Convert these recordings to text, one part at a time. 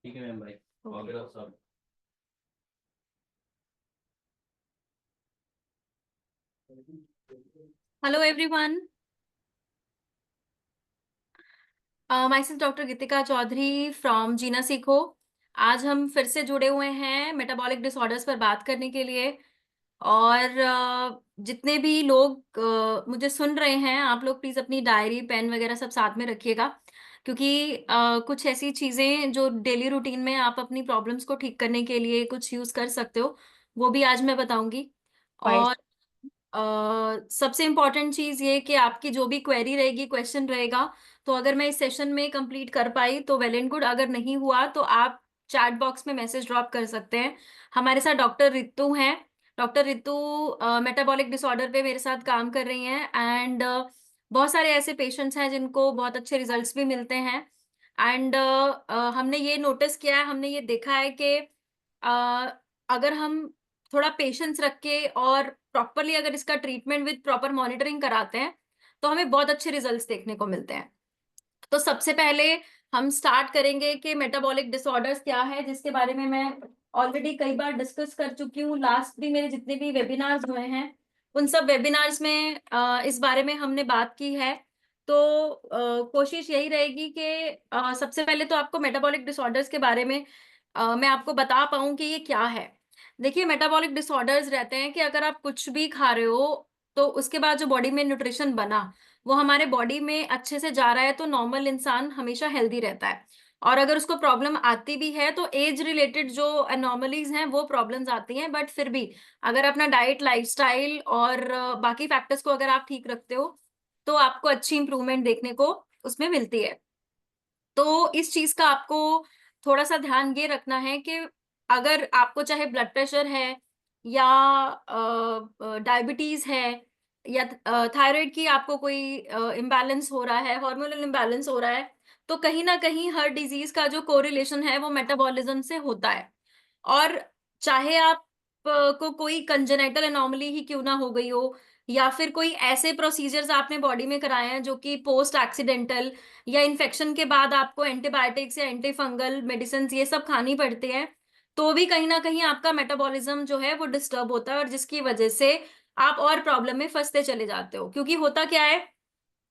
ठीक है मैम भाई। ओके। ऑर्डर सब। Hello everyone, myself doctor Geetika Chaudhary from Jeena Sikho. आज हम फिर से जुड़े हुए हैं मेटाबॉलिक डिसऑर्डर्स पर बात करने के लिए। और जितने भी लोग मुझे सुन रहे हैं, आप लोग प्लीज अपनी डायरी पेन वगैरह सब साथ में रखिएगा, क्योंकि कुछ ऐसी चीजें जो डेली रूटीन में आप अपनी प्रॉब्लम्स को ठीक करने के लिए कुछ यूज कर सकते हो, वो भी आज मैं बताऊंगी। और सबसे इम्पोर्टेंट चीज ये कि आपकी जो भी क्वेरी रहेगी, क्वेश्चन रहेगा, तो अगर मैं इस सेशन में कंप्लीट कर पाई तो वेल एंड गुड, अगर नहीं हुआ तो आप चैट बॉक्स में मैसेज ड्रॉप कर सकते हैं। हमारे साथ डॉक्टर रितु हैं। डॉक्टर रितु मेटाबॉलिक डिसऑर्डर पे मेरे साथ काम कर रही हैं, एंड बहुत सारे ऐसे पेशेंट्स हैं जिनको बहुत अच्छे रिजल्ट्स भी मिलते हैं। एंड हमने ये नोटिस किया है, हमने ये देखा है कि अगर हम थोड़ा पेशेंस रख के और प्रॉपरली अगर इसका ट्रीटमेंट विद प्रॉपर मॉनिटरिंग कराते हैं तो हमें बहुत अच्छे रिजल्ट्स देखने को मिलते हैं। तो सबसे पहले हम स्टार्ट करेंगे कि मेटाबॉलिक डिसऑर्डर्स क्या है, जिसके बारे में मैं ऑलरेडी कई बार डिस्कस कर चुकी हूँ। लास्ट भी मेरे जितने भी वेबिनार्स हुए हैं उन सब वेबिनार्स में इस बारे में हमने बात की है। तो कोशिश यही रहेगी कि सबसे पहले तो आपको मेटाबॉलिक डिसऑर्डर्स के बारे में मैं आपको बता पाऊँ कि ये क्या है। देखिए, मेटाबॉलिक डिसऑर्डर्स रहते हैं कि अगर आप कुछ भी खा रहे हो तो उसके बाद जो बॉडी में न्यूट्रिशन बना वो हमारे बॉडी में अच्छे से जा रहा है, तो नॉर्मल इंसान हमेशा हेल्दी रहता है। और अगर उसको प्रॉब्लम आती भी है तो एज रिलेटेड जो एनॉमलीज हैं वो प्रॉब्लम्स आती हैं, बट फिर भी अगर अपना डाइट, लाइफस्टाइल और बाकी फैक्टर्स को अगर आप ठीक रखते हो तो आपको अच्छी इंप्रूवमेंट देखने को उसमें मिलती है। तो इस चीज का आपको थोड़ा सा ध्यान ये रखना है कि अगर आपको चाहे ब्लड प्रेशर है या डायबिटीज है या थायराइड की आपको कोई इम्बैलेंस हो रहा है, हार्मोनल इम्बैलेंस हो रहा है, तो कहीं ना कहीं हर डिजीज का जो कोरिलेशन है वो मेटाबॉलिज्म से होता है। और चाहे आप को कोई कंजेनाइटल एनॉमली ही क्यों ना हो गई हो, या फिर कोई ऐसे प्रोसीजर्स आपने बॉडी में कराए हैं जो कि पोस्ट एक्सीडेंटल या इन्फेक्शन के बाद आपको एंटीबायोटिक्स या एंटी फंगल मेडिसिन ये सब खानी पड़ती है, तो भी कहीं ना कहीं आपका मेटाबॉलिज्म जो है वो डिस्टर्ब होता है, और जिसकी वजह से आप और प्रॉब्लम में फंसते चले जाते हो। क्योंकि होता क्या है,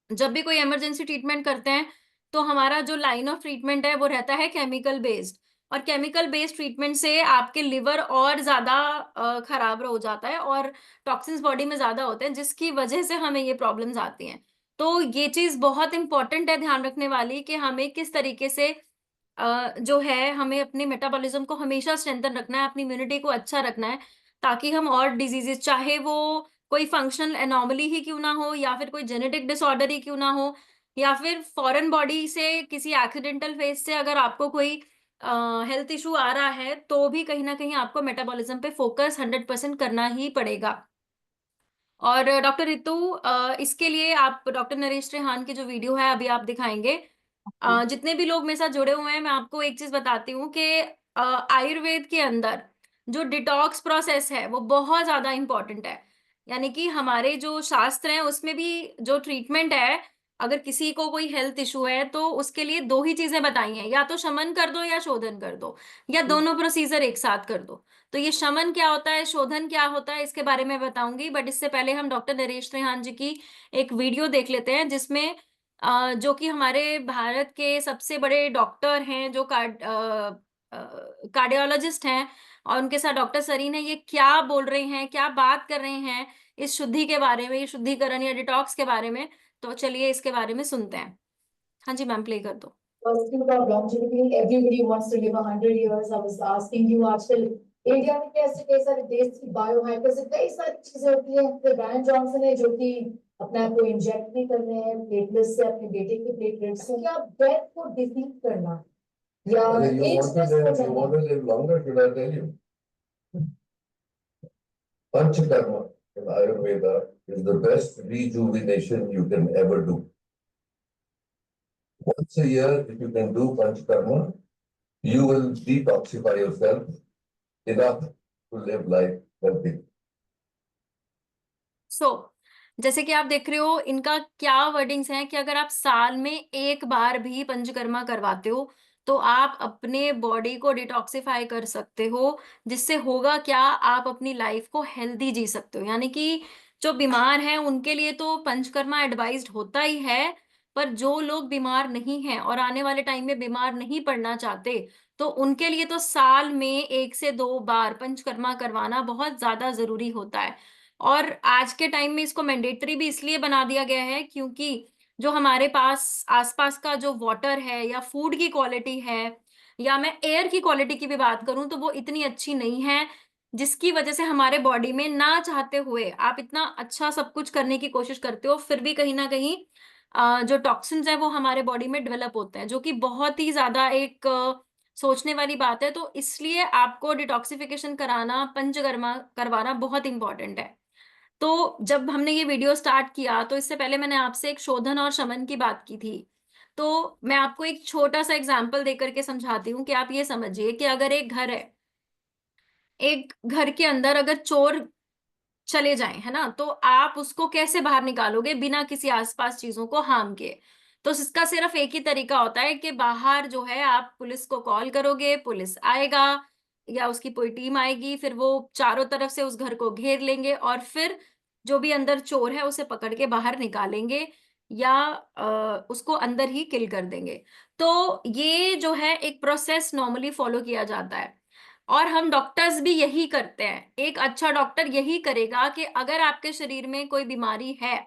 जब भी कोई इमरजेंसी ट्रीटमेंट करते हैं तो हमारा जो लाइन ऑफ ट्रीटमेंट है वो रहता है केमिकल बेस्ड। और केमिकल बेस्ड ट्रीटमेंट से आपके लिवर और ज्यादा खराब हो जाता है और टॉक्सिन्स बॉडी में ज्यादा होते हैं, जिसकी वजह से हमें ये प्रॉब्लम्स आती हैं। तो ये चीज बहुत इंपॉर्टेंट है ध्यान रखने वाली, कि हमें किस तरीके से जो है हमें अपने मेटाबॉलिज्म को हमेशा स्ट्रेंथन रखना है, अपनी इम्यूनिटी को अच्छा रखना है, ताकि हम और डिजीजेस, चाहे वो कोई फंक्शनल एनॉमली ही क्यों ना हो या फिर कोई जेनेटिक डिसऑर्डर ही क्यों ना हो, या फिर फॉरेन बॉडी से किसी एक्सीडेंटल फेस से अगर आपको कोई हेल्थ इशू आ रहा है, तो भी कहीं ना कहीं आपको मेटाबॉलिज्म पे फोकस 100% करना ही पड़ेगा। और डॉक्टर रितु, इसके लिए आप डॉक्टर नरेश त्रिहान की जो वीडियो है अभी आप दिखाएंगे। जितने भी लोग मेरे साथ जुड़े हुए हैं, मैं आपको एक चीज बताती हूँ कि आयुर्वेद के अंदर जो डिटॉक्स प्रोसेस है वो बहुत ज्यादा इंपॉर्टेंट है। यानी कि हमारे जो शास्त्र हैं उसमें भी जो ट्रीटमेंट है, अगर किसी को कोई हेल्थ इशू है तो उसके लिए दो ही चीजें बताई हैं, या तो शमन कर दो या शोधन कर दो, या दोनों प्रोसीजर एक साथ कर दो। तो ये शमन क्या होता है, शोधन क्या होता है, इसके बारे में बताऊंगी, बट इससे पहले हम डॉक्टर नरेश त्रिहान जी की एक वीडियो देख लेते हैं, जिसमें जो कि हमारे भारत के सबसे बड़े डॉक्टर हैं, जो कार्डियोलॉजिस्ट हैं, और उनके साथ डॉक्टर सरीन है, ये क्या बोल रहे हैं, क्या बात कर रहे हैं इस शुद्धि के बारे में, ये शुद्धिकरण या डिटॉक्स के बारे में। तो चलिए इसके बारे में सुनते हैं। हाँ जी मैम, प्ले कर दो। Asking about longevity, everybody wants to live 100 years. I was asking you आजकल इंडिया में कैसे कई सारे देश की बायोहाइकर से कई सारी चीजें होती हैं। फिर ब्रायन जॉनसन है जो कि अपने आप को इंजेक्ट भी कर रहे हैं प्लेटलेट्स से, अपने बेटे के प्लेटलेट्स से। क्या डेथ को डिफीट करना या you want to live longer? Should I tell you? Panchakarma in Ayurveda is the best rejuvenation you can ever do. Once a year, if you can do Panchakarma, you will detoxify yourself enough to live life healthy. जैसे कि आप देख रहे हो, इनका क्या wordings हैं कि अगर आप साल में एक बार भी पंचकर्मा करवाते हो तो आप अपने बॉडी को डिटॉक्सिफाई कर सकते हो, जिससे होगा क्या, आप अपनी लाइफ को हेल्दी जी सकते हो। यानी कि जो बीमार हैं उनके लिए तो पंचकर्मा एडवाइज्ड होता ही है, पर जो लोग बीमार नहीं हैं और आने वाले टाइम में बीमार नहीं पड़ना चाहते, तो उनके लिए तो साल में 1 से 2 बार पंचकर्मा करवाना बहुत ज्यादा जरूरी होता है। और आज के टाइम में इसको मैंडेटरी भी इसलिए बना दिया गया है क्योंकि जो हमारे पास आसपास का जो वाटर है या फूड की क्वालिटी है, या मैं एयर की क्वालिटी की भी बात करूं, तो वो इतनी अच्छी नहीं है, जिसकी वजह से हमारे बॉडी में ना चाहते हुए आप इतना अच्छा सब कुछ करने की कोशिश करते हो, फिर भी कहीं ना कहीं जो टॉक्सिन्स है वो हमारे बॉडी में डेवलप होते हैं, जो कि बहुत ही ज्यादा एक सोचने वाली बात है। तो इसलिए आपको डिटॉक्सिफिकेशन कराना, पंचकर्मा करवाना बहुत इंपॉर्टेंट है। तो जब हमने ये वीडियो स्टार्ट किया, तो इससे पहले मैंने आपसे एक शोधन और शमन की बात की थी। तो मैं आपको एक छोटा सा एग्जाम्पल देकर के समझाती हूँ कि आप ये समझिए कि अगर एक घर है, एक घर के अंदर अगर चोर चले जाएं, है ना, तो आप उसको कैसे बाहर निकालोगे बिना किसी आसपास चीजों को हार्म किए? तो इसका सिर्फ एक ही तरीका होता है कि बाहर जो है आप पुलिस को कॉल करोगे, पुलिस आएगा या उसकी कोई टीम आएगी, फिर वो चारों तरफ से उस घर को घेर लेंगे और फिर जो भी अंदर चोर है उसे पकड़ के बाहर निकालेंगे, या उसको अंदर ही किल कर देंगे। तो ये जो है एक प्रोसेस नॉर्मली फॉलो किया जाता है, और हम डॉक्टर्स भी यही करते हैं। एक अच्छा डॉक्टर यही करेगा कि अगर आपके शरीर में कोई बीमारी है,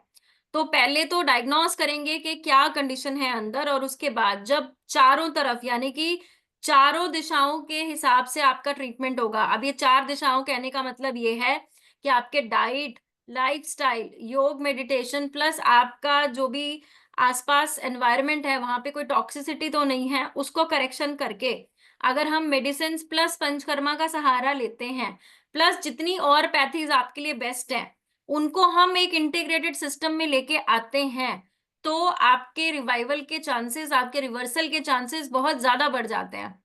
तो पहले तो डायग्नोस करेंगे कि क्या कंडीशन है अंदर, और उसके बाद जब चारों तरफ यानी कि चारों दिशाओं के हिसाब से आपका ट्रीटमेंट होगा। अब ये 4 दिशाओं कहने का मतलब ये है कि आपके डाइट, लाइफस्टाइल, योग, मेडिटेशन, प्लस आपका जो भी आसपास एनवायरनमेंट है वहां पे कोई टॉक्सिसिटी तो नहीं है, उसको करेक्शन करके अगर हम मेडिसिन प्लस पंचकर्मा का सहारा लेते हैं, प्लस जितनी और पैथीज आपके लिए बेस्ट है उनको हम एक इंटीग्रेटेड सिस्टम में लेके आते हैं, तो आपके रिवाइवल के चांसेस, आपके रिवर्सल के चांसेस बहुत ज्यादा बढ़ जाते हैं।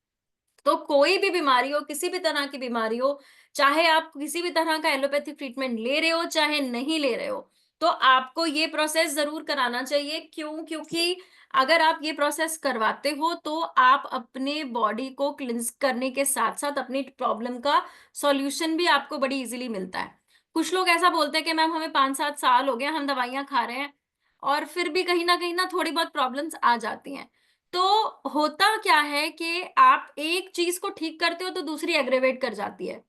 तो कोई भी बीमारी हो, किसी भी तरह की बीमारी हो, चाहे आप किसी भी तरह का एलोपैथिक ट्रीटमेंट ले रहे हो चाहे नहीं ले रहे हो, तो आपको ये प्रोसेस जरूर कराना चाहिए। क्यों? क्योंकि अगर आप ये प्रोसेस करवाते हो तो आप अपने बॉडी को क्लिंस करने के साथ साथ अपनी प्रॉब्लम का सॉल्यूशन भी आपको बड़ी इजीली मिलता है। कुछ लोग ऐसा बोलते हैं कि मैम हमें 5-7 साल हो गए, हम दवाइयां खा रहे हैं, और फिर भी कहीं ना थोड़ी बहुत प्रॉब्लम्स आ जाती हैं। तो होता क्या है कि आप एक चीज को ठीक करते हो तो दूसरी एग्रेवेट कर जाती है।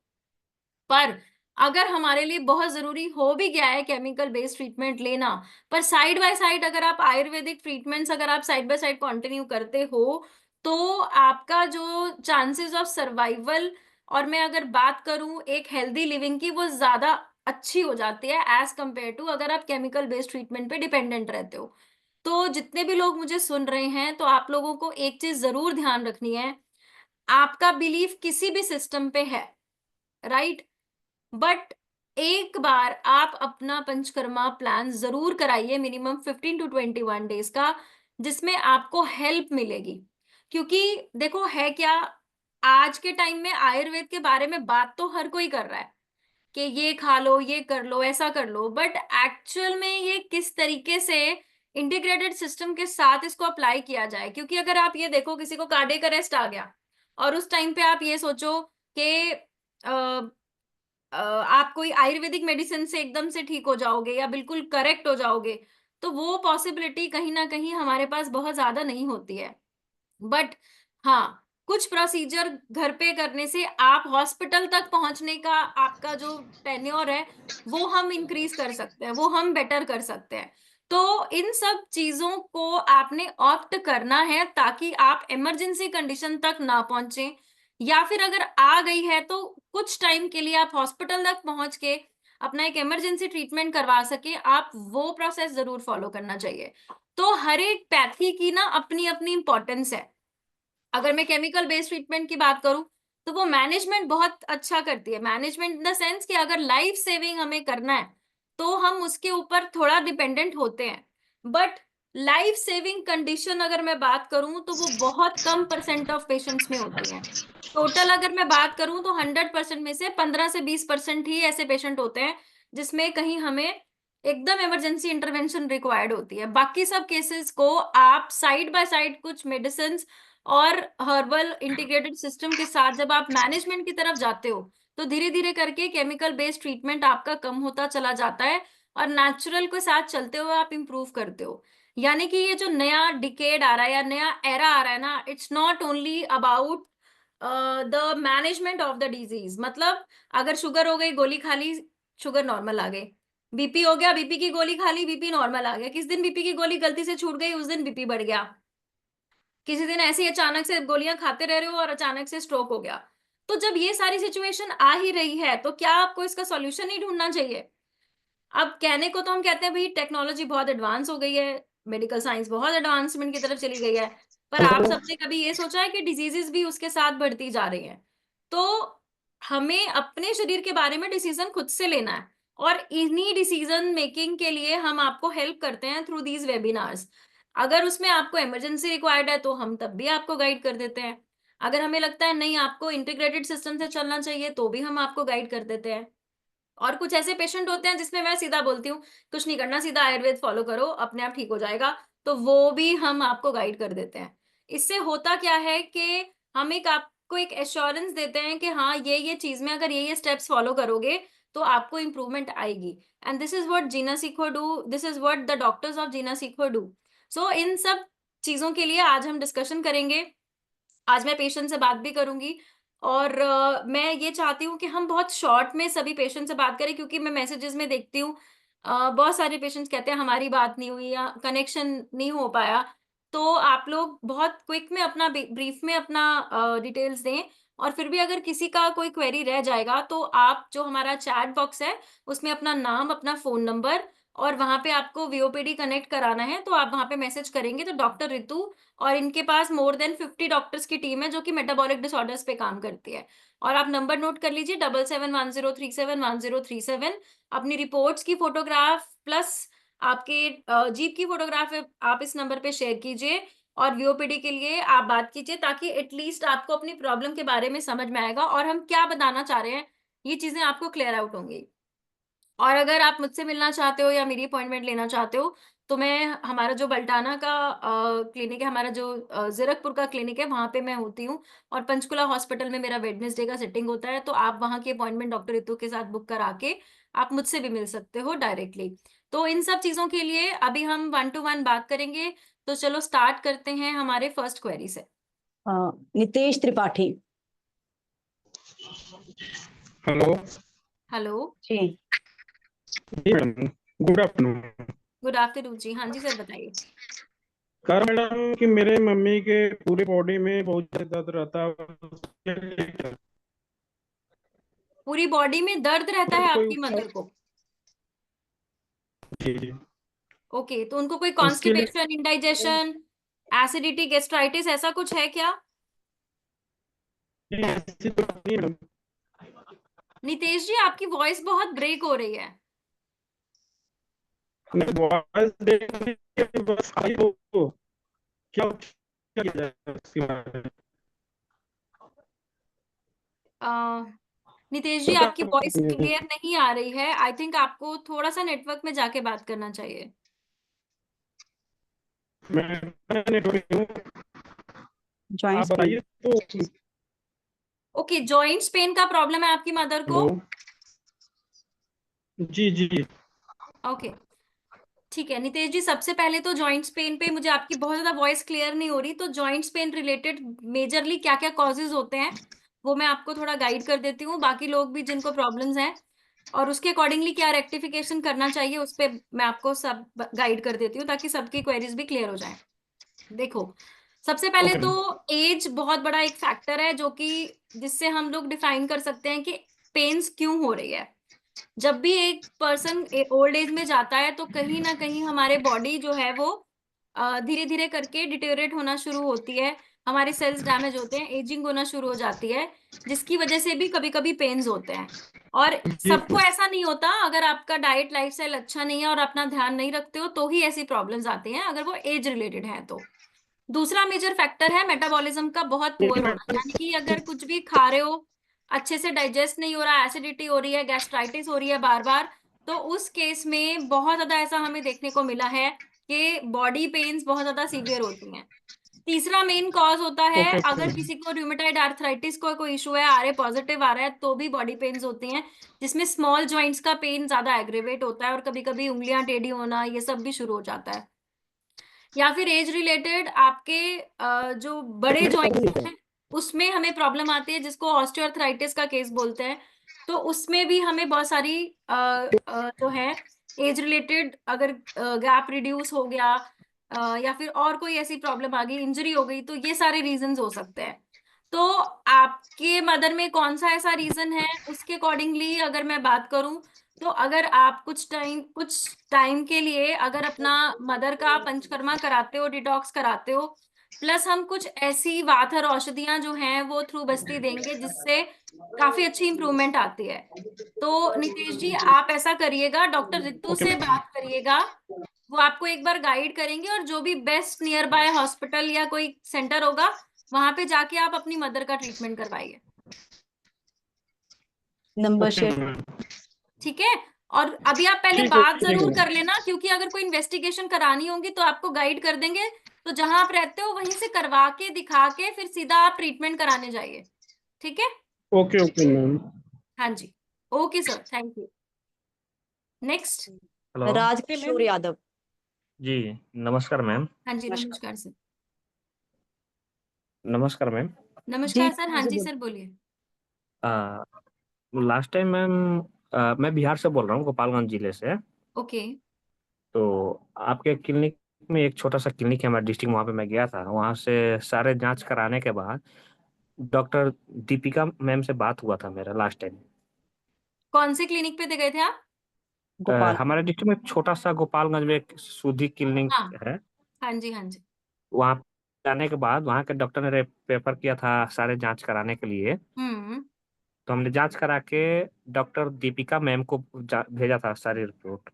पर अगर हमारे लिए बहुत जरूरी हो भी गया है केमिकल बेस्ड ट्रीटमेंट लेना, पर साइड बाय साइड अगर आप आयुर्वेदिक ट्रीटमेंट्स अगर आप साइड बाय साइड कंटिन्यू करते हो, तो आपका जो चांसेस ऑफ सर्वाइवल, और मैं अगर बात करूं एक हेल्दी लिविंग की, वो ज्यादा अच्छी हो जाती है एज कंपेयर टू अगर आप केमिकल बेस्ड ट्रीटमेंट पे डिपेंडेंट रहते हो। तो जितने भी लोग मुझे सुन रहे हैं, तो आप लोगों को एक चीज जरूर ध्यान रखनी है, आपका बिलीफ किसी भी सिस्टम पे है, राइट, बट एक बार आप अपना पंचकर्मा प्लान जरूर कराइए, मिनिमम 15 to 21 डेज का, जिसमें आपको हेल्प मिलेगी। क्योंकि देखो है क्या, आज के टाइम में आयुर्वेद के बारे में बात तो हर कोई कर रहा है कि ये खा लो, ये कर लो, ऐसा कर लो, बट एक्चुअल में ये किस तरीके से इंटीग्रेटेड सिस्टम के साथ इसको अप्लाई किया जाए। क्योंकि अगर आप ये देखो किसी को कार्डियक अरेस्ट आ गया और उस टाइम पे आप ये सोचो कि आप कोई आयुर्वेदिक मेडिसिन से एकदम से ठीक हो जाओगे या बिल्कुल करेक्ट हो जाओगे, तो वो पॉसिबिलिटी कहीं ना कहीं हमारे पास बहुत ज्यादा नहीं होती है। बट हाँ, कुछ प्रोसीजर घर पे करने से आप हॉस्पिटल तक पहुंचने का आपका जो टेन्योर है वो हम इंक्रीज कर सकते हैं, वो हम बेटर कर सकते हैं। तो इन सब चीजों को आपने ऑप्ट करना है ताकि आप इमरजेंसी कंडीशन तक ना पहुंचे, या फिर अगर आ गई है तो कुछ टाइम के लिए आप हॉस्पिटल तक पहुंच के अपना एक इमरजेंसी ट्रीटमेंट करवा सके, आप वो प्रोसेस जरूर फॉलो करना चाहिए। तो हर एक पैथी की ना अपनी अपनी इंपॉर्टेंस है। अगर मैं केमिकल बेस्ड ट्रीटमेंट की बात करूं, तो वो मैनेजमेंट बहुत अच्छा करती है। मैनेजमेंट इन द सेंस कि अगर लाइफ सेविंग हमें करना है तो हम उसके ऊपर थोड़ा डिपेंडेंट होते हैं, बट लाइफ सेविंग कंडीशन अगर मैं बात करूं तो वो बहुत कम परसेंट ऑफ पेशेंट्स में होती है। टोटल अगर मैं बात करूं तो 100% में से 15 से 20% ही ऐसे पेशेंट होते हैं जिसमें कहीं हमें एकदम इमरजेंसी इंटरवेंशन रिक्वायर्ड होती है। बाकी सब केसेस को आप साइड बाय साइड कुछ मेडिसिन और हर्बल इंटीग्रेटेड सिस्टम के साथ जब आप मैनेजमेंट की तरफ जाते हो तो धीरे धीरे करके केमिकल बेस्ड ट्रीटमेंट आपका कम होता चला जाता है और नेचुरल के साथ चलते हुए आप इंप्रूव करते हो। यानी कि ये जो नया डिकेड आ रहा है या नया एरा आ रहा है ना, it's not only about the management of the disease. मतलब अगर शुगर हो गई, गोली खा ली, शुगर नॉर्मल आ गई। बीपी हो गया, बीपी की गोली खा ली, बीपी नॉर्मल आ गया। किस दिन बीपी की गोली गलती से छूट गई, उस दिन बीपी बढ़ गया। किसी दिन ऐसे ही अचानक से गोलियां खाते रह रहे हो और अचानक से स्ट्रोक हो गया। तो जब ये सारी सिचुएशन आ ही रही है तो क्या आपको इसका सॉल्यूशन ही ढूंढना चाहिए? अब कहने को तो हम कहते हैं भाई टेक्नोलॉजी बहुत एडवांस हो गई है, मेडिकल साइंस बहुत एडवांसमेंट की तरफ चली गई है, पर आप हेलो। सबने कभी ये सोचा है कि डिजीजेस भी उसके साथ बढ़ती जा रही हैं? तो हमें अपने शरीर के बारे में डिसीजन खुद से लेना है, और इन्हीं डिसीजन मेकिंग के लिए हम आपको हेल्प करते हैं थ्रू दीज वेबिनार्स। अगर उसमें आपको इमरजेंसी रिक्वायर्ड है तो हम तब भी आपको गाइड कर देते हैं। अगर हमें लगता है नहीं आपको इंटीग्रेटेड सिस्टम से चलना चाहिए तो भी हम आपको गाइड कर देते हैं। और कुछ ऐसे पेशेंट होते हैं जिसमें मैं सीधा बोलती हूँ कुछ नहीं करना, सीधा आयुर्वेद फॉलो करो, अपने आप ठीक हो जाएगा, तो वो भी हम आपको गाइड कर देते हैं। इससे होता क्या है कि हम एक आपको एक एश्योरेंस देते हैं कि हाँ ये चीज में अगर ये स्टेप्स फॉलो करोगे तो आपको इंप्रूवमेंट आएगी। And this is what Jeena Sikho do, this is what the doctors of Jeena Sikho do. सो इन सब चीजों के लिए आज हम डिस्कशन करेंगे। आज मैं पेशेंट से बात भी करूंगी, और मैं ये चाहती हूँ कि हम बहुत शॉर्ट में सभी पेशेंट से बात करें, क्योंकि मैं मैसेजेस में देखती हूँ बहुत सारे पेशेंट्स कहते हैं हमारी बात नहीं हुई या कनेक्शन नहीं हो पाया। तो आप लोग बहुत क्विक में अपना ब्रीफ में अपना डिटेल्स दें, और फिर भी अगर किसी का कोई क्वेरी रह जाएगा तो आप जो हमारा चैट बॉक्स है उसमें अपना नाम, अपना फोन नंबर, और वहां पे आपको वीओपीडी कनेक्ट कराना है तो आप वहां पे मैसेज करेंगे तो डॉक्टर रितु, और इनके पास मोर देन 50 डॉक्टर्स की टीम है जो कि मेटाबॉलिक डिसऑर्डर्स पे काम करती है। और आप नंबर नोट कर लीजिए 7710371037। अपनी रिपोर्ट्स की फोटोग्राफ प्लस आपके जीप की फोटोग्राफ आप इस नंबर पे शेयर कीजिए, और वीओपीडी के लिए आप बात कीजिए, ताकि एटलीस्ट आपको अपनी प्रॉब्लम के बारे में समझ में आएगा और हम क्या बताना चाह रहे हैं ये चीजें आपको क्लियर आउट होंगी। और अगर आप मुझसे मिलना चाहते हो या मेरी अपॉइंटमेंट लेना चाहते हो तो मैं, हमारा जो बल्टाना का क्लिनिक है, हमारा जो जीरकपुर का क्लिनिक है, वहां पे मैं होती हूँ। और पंचकुला हॉस्पिटल में मेरा वेडनेसडे का सिटिंग होता है, तो आप वहां की अपॉइंटमेंट डॉक्टर रितु के साथ बुक करा के आप मुझसे भी मिल सकते हो डायरेक्टली। तो इन सब चीजों के लिए अभी हम 1 to 1 बात करेंगे। तो चलो स्टार्ट करते हैं हमारे फर्स्ट क्वेरी से। नितेश त्रिपाठी। हेलो। हेलो। जी। जी madam, good afternoon. Good afternoon जी, हाँ जी सर बताइए। कह रहा मैडम कि मेरे मम्मी के पूरी बॉडी में बहुत ज्यादा दर्द रहता है, उसके लिए पूरी बॉडी में दर्द रहता है कोई आपकी उपचार? मदर को? जी जी। ओके, तो उनको कोई उसके लिए कॉन्स्टिपेशन, इंडाइजेशन, एसिडिटी, गेस्ट्राइटिस ऐसा कुछ है क्या? ऐसी तो नहीं मैडम। नितेश जी आपकी वॉइस बहुत ब्रेक हो रही है। मैं वॉइस देख के बस आई हो, क्या उपचार किया जाए उसके बारे में? अ, नितेश जी तो क्या आपकी वॉइस बताऊं? क्लियर नहीं आ रही है, आई थिंक आपको थोड़ा सा नेटवर्क में जाके बात करना चाहिए। मैं नेटवर्क हूँ, आप जॉइंट्स पेन। बताइए तो। ओके, जॉइंट्स पेन का प्रॉब्लम है आपकी मदर को? हेलो। जी जी। ओके, ठीक है नितेश जी, सबसे पहले तो जॉइंट्स पेन पे मुझे आपकी बहुत ज्यादा वॉइस क्लियर नहीं हो रही, तो जॉइंट्स पेन रिलेटेड मेजरली क्या क्या कॉजेज होते हैं वो मैं आपको थोड़ा गाइड कर देती हूँ। बाकी लोग भी जिनको प्रॉब्लम्स हैं और उसके अकॉर्डिंगली क्या रेक्टिफिकेशन करना चाहिए उस पे मैं आपको सब गाइड कर देती हूँ, ताकि सबकी क्वेरीज भी क्लियर हो जाए। देखो, सबसे पहले ओके तो मैम। एज बहुत बड़ा एक फैक्टर है जो कि जिससे हम लोग डिफाइन कर सकते हैं कि पेन्स क्यों हो रही है। जब भी एक पर्सन ओल्ड एज में जाता है तो कहीं ना कहीं हमारे बॉडी जो है वो धीरे धीरे करके डिटेरियोरेट होना शुरू होती है, हमारे सेल्स डैमेज होते हैं, एजिंग होना शुरू हो जाती है, जिसकी वजह से भी कभी कभी पेन्स होते हैं। और जी सबको ऐसा नहीं होता, अगर आपका डाइट लाइफस्टाइल अच्छा नहीं है और अपना ध्यान नहीं रखते हो तो ही ऐसी प्रॉब्लम्स आती हैं, अगर वो एज रिलेटेड है तो। दूसरा मेजर फैक्टर है मेटाबॉलिज्म का बहुत पुअर लेकिन होना, मैडम, यानी कि अगर कुछ भी खा रहे हो अच्छे से डाइजेस्ट नहीं हो रहा, एसिडिटी हो रही है, गैस्ट्राइटिस हो रही है बार बार, तो उस केस में बहुत ज्यादा ऐसा हमें देखने को मिला है कि बॉडी पेन्स बहुत ज्यादा सीवियर होती हैं। तीसरा मेन कॉज होता है, ओके अगर किसी को रूमेटाइड आर्थराइटिस को कोई इशू है, आरए पॉजिटिव आ रहा है, तो भी बॉडी पेन्स होती हैं, जिसमें स्मॉल जॉइंट्स का पेन ज्यादा एग्रेवेट होता है और कभी कभी उंगलियां टेढ़ी होना, ये सब भी शुरू हो जाता है। या फिर एज रिलेटेड आपके जो बड़े जॉइंट्स हैं उसमें हमें प्रॉब्लम आती है, जिसको ऑस्टियोआर्थराइटिस का केस बोलते हैं। तो उसमें भी हमें बहुत सारी जो है एज रिलेटेड, अगर गैप रिड्यूस हो गया या फिर और कोई ऐसी प्रॉब्लम आ गई, इंजरी हो गई, तो ये सारे रीजंस हो सकते हैं। तो आपके मदर में कौन सा ऐसा रीजन है, उसके अकॉर्डिंगली अगर मैं बात करूं, तो अगर आप कुछ टाइम के लिए अगर अपना मदर का पंचकर्मा कराते हो, डिटॉक्स कराते हो, प्लस हम कुछ ऐसी वाथर औषधियां जो हैं वो थ्रू बस्ती देंगे, जिससे काफी अच्छी इंप्रूवमेंट आती है। तो नितेश जी, आप ऐसा करिएगा, डॉक्टर रितु ओके से बात करिएगा, वो आपको एक बार गाइड करेंगे, और जो भी बेस्ट नियर बाय हॉस्पिटल या कोई सेंटर होगा, वहां पे जाके आप अपनी मदर का ट्रीटमेंट करवाइए। Number okay share. मैम। ठीक है। और अभी आप पहले ठीक बात है जरूर मैम। कर लेना, क्योंकि अगर कोई इन्वेस्टिगेशन करानी होगी तो आपको गाइड कर देंगे। तो जहां आप रहते हो वहीं से करवा के दिखा के फिर सीधा आप ट्रीटमेंट कराने जाइए। ठीक है। Okay okay ma'am. हाँ जी। Okay sir, thank you. Next. Hello. Rajkishore Yadav. जी, नमस्कार मैम। हाँ जी, नमस्कार। नमस्कार सर। नमस्कार मैम। जी नमस्कार सर, हाँ जी जी बोल। सर, बोलिए। लास्ट टाइम मैम, मैं बिहार से बोल रहा हूँ, गोपालगंज जिले से। ओके। तो आपके क्लिनिक में एक छोटा सा क्लिनिक है हमारे डिस्ट्रिक्ट, वहाँ पे मैं गया था। वहाँ से सारे जांच कराने के बाद डॉक्टर दीपिका मैम से बात हुआ था मेरा लास्ट टाइम। कौन से क्लिनिक पे गए थे आप? गोपाल। हमारे डिस्ट्रिक्ट में एक छोटा सा गोपालगंज में एक सुधी क्लिनिक हाँ। है। हाँ जी, हाँ जी। वहाँ जाने के बाद वहाँ के डॉक्टर ने पेपर किया था सारे जांच कराने के लिए। हम्म। तो हमने जांच करा के डॉक्टर दीपिका मैम को भेजा था सारी रिपोर्ट।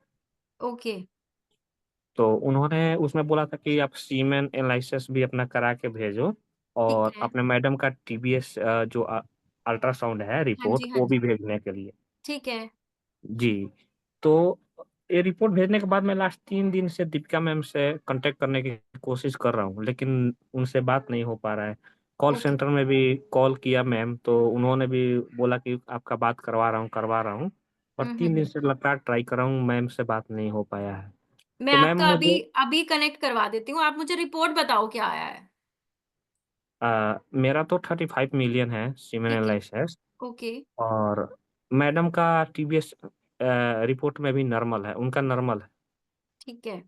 ओके। तो उन्होंने उसमें बोला था कि आप सीमेन एनालिसिस भी अपना करा के भेजो, ठीक और है। अपने मैडम का टीबीएस जो अल्ट्रासाउंड है हाँ रिपोर्ट, जी, हाँ वो जी। भी भेजने के लिए। ठीक है। जी। तो ये रिपोर्ट भेजने के बाद मैं लास्ट 3 दिन से दीपिका मैम से कांटेक्ट करने की कोशिश कर रहा हूँ, लेकिन उनसे बात नहीं हो पा रहा है। Call okay. सेंटर में भी कॉल किया मैम, तो उन्होंने भी बोला कि आपका बात करवा रहा हूँ। और 3 दिन हम्म। से लगातार ट्राई कर रहा हूँ, मैम से बात नहीं हो पाया है। मैं तो मैम आपका अभी मुझे अभी कनेक्ट करवा देती हूँ, आप मुझे रिपोर्ट बताओ क्या आया है। मेरा तो 35 मिलियन है सीमेन ठीक है। एनालिसिस। ओके। और मैडम का टीबीएस रिपोर्ट में भी नॉर्मल है, उनका नॉर्मल है। ठीक है।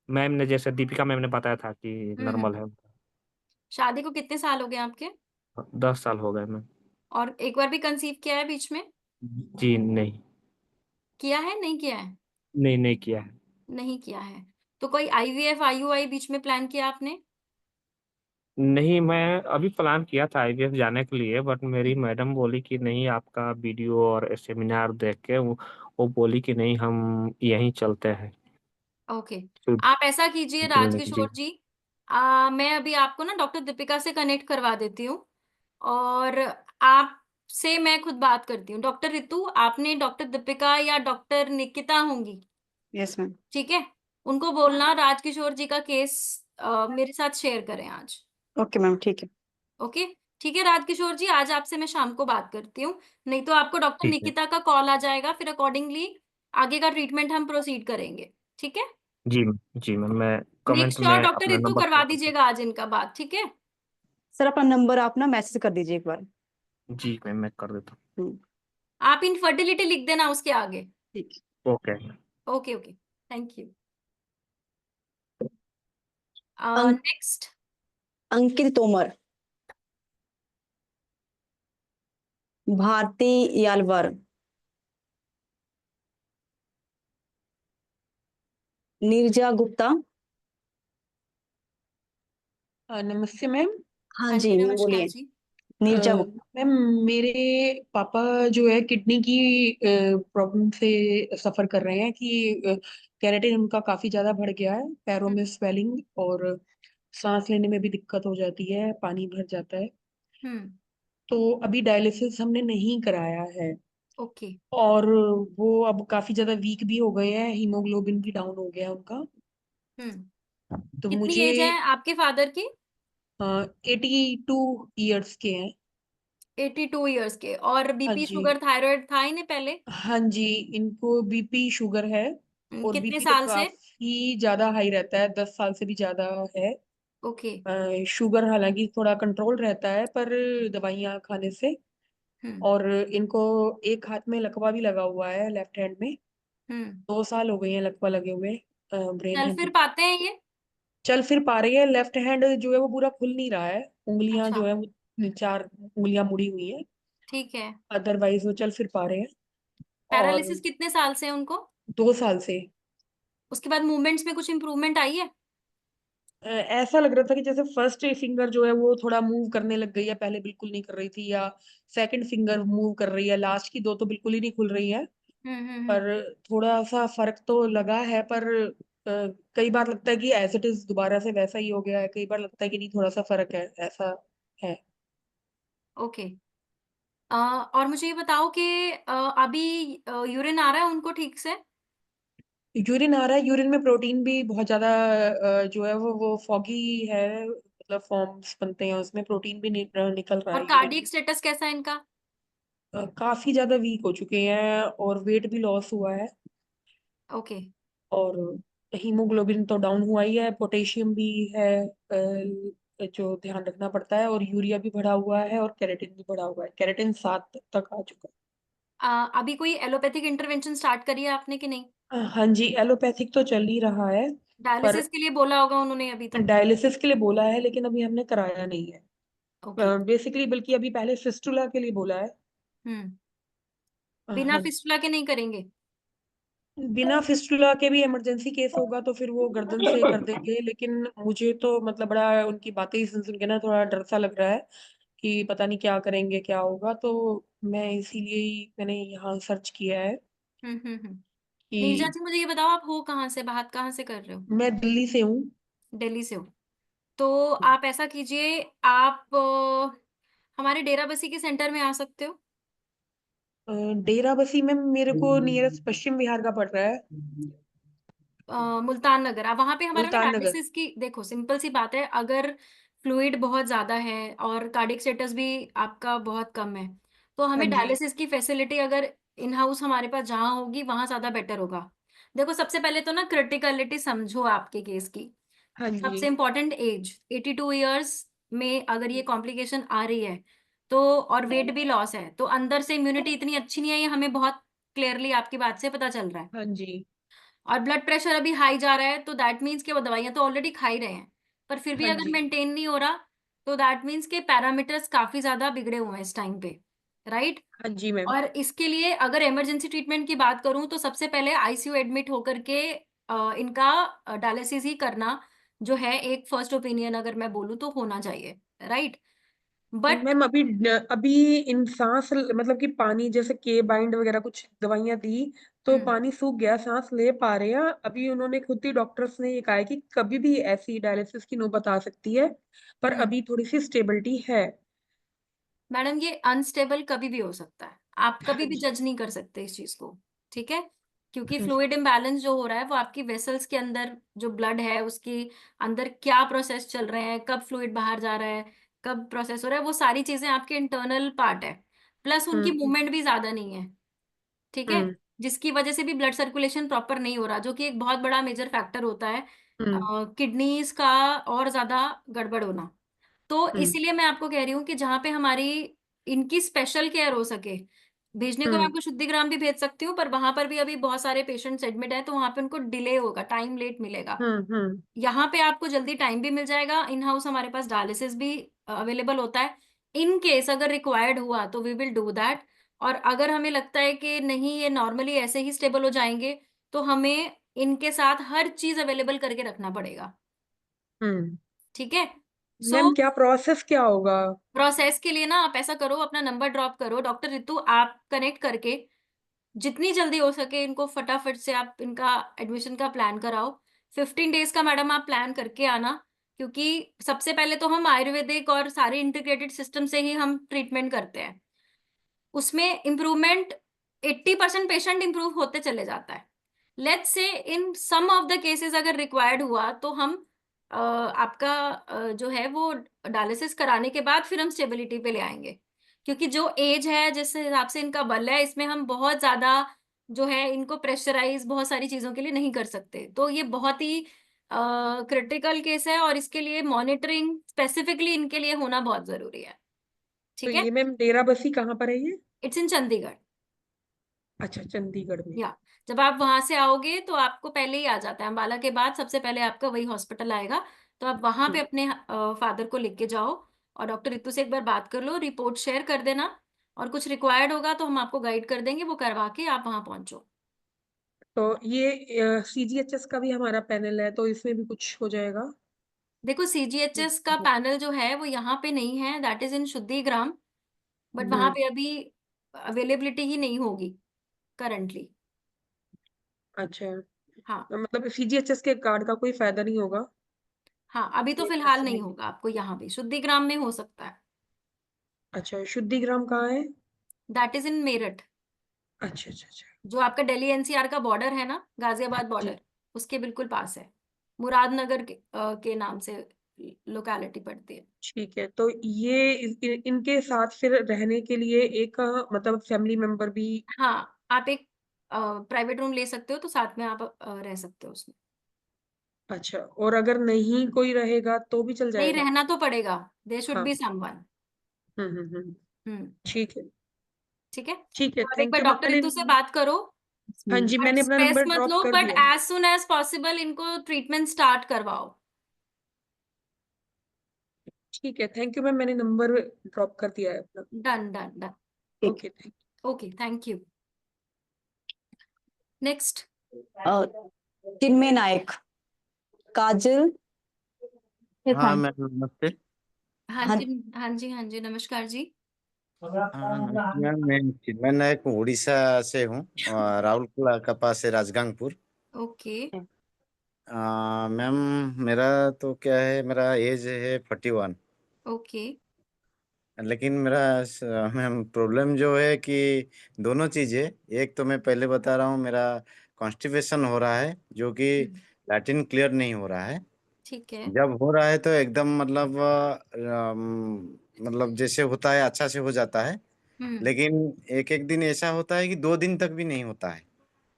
मैम ने जैसे दीपिका मैम ने बताया था कि हम्म। नॉर्मल है उनका। शादी को कितने साल हो गए आपके? 10 साल हो गए मैम। और एक बार भी कंसीव किया है बीच में? जी नहीं। किया है, नहीं किया है? नहीं नहीं किया है। नहीं किया है। तो कोई आईवीएफ आईयूआई बीच में प्लान किया आपने? नहीं, मैं अभी प्लान किया था आईवीएफ जाने के लिए, बट मेरी मैडम बोली कि नहीं, आपका वीडियो और सेमिनार देख के वो बोली कि नहीं, हम यहीं चलते हैं। ओके। तो आप ऐसा कीजिए जी। राजकिशोर जी, मैं अभी आपको ना डॉक्टर दीपिका से कनेक्ट करवा देती हूँ, और आपसे मैं खुद बात करती हूँ। डॉक्टर रितु, आपने डॉक्टर दीपिका या डॉक्टर निकिता होंगी, यस मैम। ठीक है, उनको बोलना राजकिशोर जी का केस मेरे साथ शेयर करें आज। ओके मैम, ठीक है। ओके। ठीक है राजकिशोर जी, आज आपसे मैं शाम को बात करती हूँ, नहीं तो आपको डॉक्टर ठीक है। निकिता का कॉल आ जाएगा, फिर अकॉर्डिंगली आगे का ट्रीटमेंट हम प्रोसीड करेंगे। ठीक है। जी। जी मैम, मैं मेक कमेंट में श्योर डॉक्टर अपना रितु नंबर करवा कर दूंगा। दीजिएगा आज इनका बात, ठीक है। सर अपना नंबर आप ना मैसेज कर दीजिए एक बार। जी मैम, मैं कर देता हम्म, आप इनफर्टिलिटी लिख देना उसके आगे। ठीक है। हूँ। Okay. Okay okay, thank you. अंक, नेक्स्ट। अंकित तोमर। भारती यालवर। नीरजा गुप्ता। नमस्ते मैम। हाँ हाँ जी जी, मैम नमस्कार बोलिए। जी। नीरजा गुप्ता। मैम, मेरे पापा जो है किडनी की प्रॉब्लम से सफर कर रहे हैं कि केराटिन उनका काफी ज्यादा बढ़ गया है, पैरों में स्वेलिंग, और सांस लेने में भी दिक्कत हो जाती है, पानी भर जाता है। हम्म। तो अभी डायलिसिस हमने नहीं कराया है, ओके। और वो अब काफी ज्यादा वीक भी हो गए हैं, हीमोग्लोबिन भी डाउन हो गया है उनका। हम्म। तो कितनी मुझे एज है आपके फादर की? 82 ईयर्स के हैं। 82 ईयर्स के। और हाँ बीपी जी। शुगर थायराइड था इन्हें पहले? हाँ जी, इनको बीपी शुगर है, और कितने बीपी तो साल से? काफी ज्यादा हाई रहता है, 10 साल से भी ज्यादा है। ओके। शुगर हालांकि थोड़ा कंट्रोल रहता है, पर दवाइयाँ खाने से। हम्म और इनको एक हाथ में लकवा भी लगा हुआ है, लेफ्ट हैंड में। हम्म 2 साल हो गए हैं लकवा लगे हुए ब्रेन चल फिर हेमरेज। पाते हैं ये? चल फिर पा रही है, लेफ्ट हैंड जो है वो पूरा खुल नहीं रहा है, उंगलियां अच्छा, जो है वो 4 उंगलियां मुड़ी हुई हैं। ठीक है। अदरवाइज वो चल फिर पा रहे हैं। और पैरालिसिस कितने साल से है उनको? 2 साल से। उसके बाद मूवमेंट्स में कुछ इंप्रूवमेंट आई है? ऐसा लग रहा था कि जैसे फर्स्ट फिंगर जो है वो थोड़ा मूव करने लग गई है, पहले बिल्कुल नहीं कर रही थी, या सेकंड फिंगर मूव कर रही है, लास्ट की 2 तो बिल्कुल ही नहीं खुल रही है। हम्म। पर थोड़ा सा फर्क तो लगा है, पर कई बार लगता है कि एज इट इज दोबारा से वैसा ही हो गया है, कई बार लगता है कि नहीं थोड़ा सा फर्क है, ऐसा है। ओके। और मुझे ये बताओ कि अभी यूरिन आ रहा है उनको ठीक से? यूरिन आ रहा है, यूरिन में प्रोटीन भी बहुत ज्यादा जो है वो फॉगी है, मतलब फॉर्म्स बनते हैं उसमें, प्रोटीन भी निकल रहा और है यूरिन कार्डियक में। स्टेटस कैसा है इनका? काफी ज्यादा वीक हो चुके हैं, और वेट भी लॉस हुआ है। ओके। और हीमोग्लोबिन तो डाउन हुआ ही है, पोटेशियम भी है जो ध्यान रखना पड़ता है, और यूरिया भी बढ़ा हुआ है, और केराटिन भी बढ़ा हुआ है, केराटिन 7 तक आ चुका अभी कोई एलोपैथिक इंटरवेंशन स्टार्ट करी है आपने कि नहीं? है। हाँ जी, एलोपैथिक तो चल ही रहा है। पर डायलिसिस के लिए बोला होगा उन्होंने अभी तो। डायलिसिस के लिए बोला है, लेकिन अभी हमने कराया नहीं है ओके। बेसिकली, बल्कि अभी पहले फिस्टुला के लिए बोला है। हम्म बिना हाँ जी। फिस्टुला के नहीं करेंगे? बिना फिस्टुला के भी इमरजेंसी केस होगा तो फिर वो गर्दन से कर देंगे, लेकिन मुझे तो मतलब बड़ा उनकी बातें ही सुन सुन के ना थोड़ा डर सा लग रहा है कि पता नहीं क्या करेंगे, क्या होगा। तो मैं इसीलिए ही मैंने यहाँ सर्च किया है हम्म। नीरजा कि जी, मुझे ये बताओ, आप हो कहाँ से, बात कहाँ से कर रहे हो? मैं दिल्ली से हूँ। दिल्ली से हो? तो आप ऐसा कीजिए, आप हमारे डेराबस्सी के सेंटर में आ सकते हो। डेरा बसी में मेरे को नियरेस्ट पश्चिम बिहार का पड़ रहा है। मुल्तान नगर। अब वहां पे हमारा ना मुल्तान नगर। डायलिसिस की, देखो सिंपल सी बात है, अगर फ्लूइड बहुत ज्यादा है और कार्डियक स्टेटस भी आपका बहुत कम है, तो हाँ हमें जी। डायलिसिस की फैसिलिटी अगर इन हाउस हमारे पास जहाँ होगी वहां ज्यादा बेटर होगा। देखो सबसे पहले तो ना क्रिटिकलिटी समझो आपके केस की। हाँ जी। सबसे इम्पोर्टेंट एज 82 ईयर्स में अगर ये कॉम्प्लिकेशन आ रही है तो, और वेट भी लॉस है, तो अंदर से इम्यूनिटी इतनी अच्छी नहीं है, ये हमें बहुत क्लियरली आपकी बात से पता चल रहा है। हाँ जी। और ब्लड प्रेशर अभी हाई जा रहा है, तो दैट मीन्स कि वो दवाइयां तो ऑलरेडी खा ही रहे हैं, पर फिर भी हाँ अगर जी। मेंटेन नहीं हो रहा, तो दैट मीन्स के पैरामीटर्स काफी ज्यादा बिगड़े हुए हैं इस टाइम पे, राइट? हाँ जी मैम। और इसके लिए अगर इमरजेंसी ट्रीटमेंट की बात करूं तो सबसे पहले आईसीयू एडमिट होकर के इनका डायलिसिस ही करना जो है एक फर्स्ट ओपिनियन अगर मैं बोलूं तो होना चाहिए, राइट? बट मैम अभी अभी इन सांस मतलब कि पानी जैसे के बाइंड वगैरह कुछ दवाइयां दी, तो पानी सूख गया, सांस ले पा रहे हैं अभी। उन्होंने खुद ही डॉक्टर्स ने ये कहा है कि कभी भी ऐसी डायलिसिस की नौबत आ सकती है, पर अभी थोड़ी सी स्टेबिलिटी है। मैडम ये अनस्टेबल कभी भी हो सकता है, आप कभी हाँ भी जी। जज नहीं कर सकते इस चीज को, ठीक है? क्योंकि हाँ जी। फ्लूइड इम्बैलेंस जो हो रहा है वो आपकी वेसल्स के अंदर जो ब्लड है उसके अंदर क्या प्रोसेस चल रहे हैं, कब फ्लूइड बाहर जा रहा है, कब प्रोसेस हो रहा है, वो सारी चीजें आपके इंटरनल पार्ट है। प्लस उनकी हम्म। मूवमेंट भी ज्यादा नहीं है, ठीक है? हम्म। जिसकी वजह से भी ब्लड सर्कुलेशन प्रॉपर नहीं हो रहा, जो कि एक बहुत बड़ा मेजर फैक्टर होता है हम्म। किडनीज का और ज्यादा गड़बड़ होना। तो हम्म। इसीलिए मैं आपको कह रही हूँ कि जहां पे हमारी इनकी स्पेशल केयर हो सके, भेजने को मैं हम्म। आपको शुद्धिग्राम भी भेज सकती हूँ, पर वहां पर भी अभी बहुत सारे पेशेंट्स एडमिट हैं, तो वहां पे उनको डिले होगा, टाइम लेट मिलेगा। हम्म। यहाँ पे आपको जल्दी टाइम भी मिल जाएगा, इन हाउस हमारे पास डायलिसिस भी अवेलेबल होता है। इन केस अगर रिक्वायर्ड हुआ तो वी विल डू दैट। और अगर हमें लगता है कि नहीं ये नॉर्मली ऐसे ही स्टेबल हो जाएंगे, तो हमें इनके साथ हर चीज अवेलेबल करके रखना पड़ेगा, हम्म। ठीक है? सो मैम क्या प्रोसेस क्या होगा? प्रोसेस के लिए ना आप ऐसा करो, अपना नंबर ड्रॉप करो, डॉक्टर रितु आप कनेक्ट करके जितनी जल्दी हो सके इनको फटाफट से आप इनका एडमिशन का प्लान कराओ। 15 डेज का मैडम आप प्लान करके आना, क्योंकि सबसे पहले तो हम आयुर्वेदिक और सारे इंटीग्रेटेड सिस्टम से ही हम ट्रीटमेंट करते हैं। उसमें इम्प्रूवमेंट 80% पेशेंट इम्प्रूव होते चले जाता है। Let's say in some of the cases अगर रिक्वायर्ड हुआ तो हम आपका जो है वो डायलिसिस कराने के बाद फिर हम स्टेबिलिटी पे ले आएंगे, क्योंकि जो एज है जिस हिसाब से इनका बल है, इसमें हम बहुत ज्यादा जो है इनको प्रेशराइज बहुत सारी चीजों के लिए नहीं कर सकते। तो ये बहुत ही क्रिटिकल केस है और इसके लिए मॉनिटरिंग स्पेसिफिकली इनके लिए होना बहुत जरूरी है। तो ठीक है, ये मैम डेरा बस्सी कहाँ पर है ये? It's in Chandigarh. अच्छा, चंडीगढ़ में। या जब आप वहां से आओगे तो आपको पहले ही आ जाता है, अम्बाला के बाद सबसे पहले आपका वही हॉस्पिटल आएगा। तो आप वहां पे अपने फादर को लेके जाओ और डॉक्टर रितु से एक बार बात कर लो, रिपोर्ट शेयर कर देना, और कुछ रिक्वायर्ड होगा तो हम आपको गाइड कर देंगे, वो करवा के आप वहां पहुंचो। तो ये सीजीएचएस का भी हमारा पैनल है, तो इसमें भी कुछ हो जाएगा? देखो सीजीएचएस का पैनल जो है वो यहाँ पे नहीं है, दैट इज इन शुद्धिग्राम, बट वहां हम्म। पे अभी अवेलेबिलिटी ही नहीं होगी करंटली। अच्छा, हाँ तो मतलब सीजीएचएस के कार्ड का कोई फायदा नहीं होगा? हाँ, अभी तो ये फिलहाल ऐसा नहीं है। होगा आपको, यहाँ पे शुद्धिग्राम में हो सकता है। अच्छा, शुद्धिग्राम कहाँ है? दैट इज इन मेरठ, अच्छा अच्छा अच्छा। जो आपका दिल्ली एनसीआर का बॉर्डर है ना, गाजियाबाद जी, बॉर्डर, उसके बिल्कुल पास है। मुरादनगर के नाम से लोकेलिटी पड़ती है। ठीक है। तो ये इनके साथ फिर रहने के लिए एक मतलब फैमिली मेंबर भी? हाँ, आप एक प्राइवेट रूम ले सकते हो, तो साथ में आप रह सकते हो उसमें। अच्छा, और अगर नहीं कोई रहेगा तो भी चल नहीं, जाएगा? रहना तो पड़ेगा, देयर शुड हाँ। Be someone. हम्म। हम्म। ठीक है। ठीक है, ठीक है, तो आप एक थैंक बार यू डॉक्टर मैंने। रितु से बात करो, हाँ जी, बट मैंने अपना स्ट्रेस नंबर मत ड्रॉप लो, कर बट दिया है। एज सुन एज पॉसिबल इनको ट्रीटमेंट स्टार्ट करवाओ। ठीक है, थैंक यू मैम, मैंने नंबर ड्रॉप कर दिया है अपना। Done done done. ठीक okay, thank okay, thank you. Next. Chinmay Nayak, Kajal. हाँ मैम नमस्ते। हाँ हाँ, जी, हाँ जी, हाँ जी, नमस्कार जी। हाँ नमस्ते मैम, मैं चिन्मय नायक हूँ, उड़ीसा से हूँ, राउरकेला का पास है राजगंगपुर। ओके। मैम मेरा तो क्या है, मेरा एज है 41। ओके। लेकिन मेरा मैम प्रॉब्लम जो है कि दोनों चीज़ें, एक तो मैं पहले बता रहा हूँ, मेरा कॉन्स्टिपेशन हो रहा है, जो कि लैट्रिन क्लियर नहीं हो रहा है। ठीक है। जब हो रहा है तो एकदम मतलब मतलब जैसे होता है अच्छा से हो जाता है, हम्म। लेकिन एक एक दिन ऐसा होता है कि 2 दिन तक भी नहीं होता है।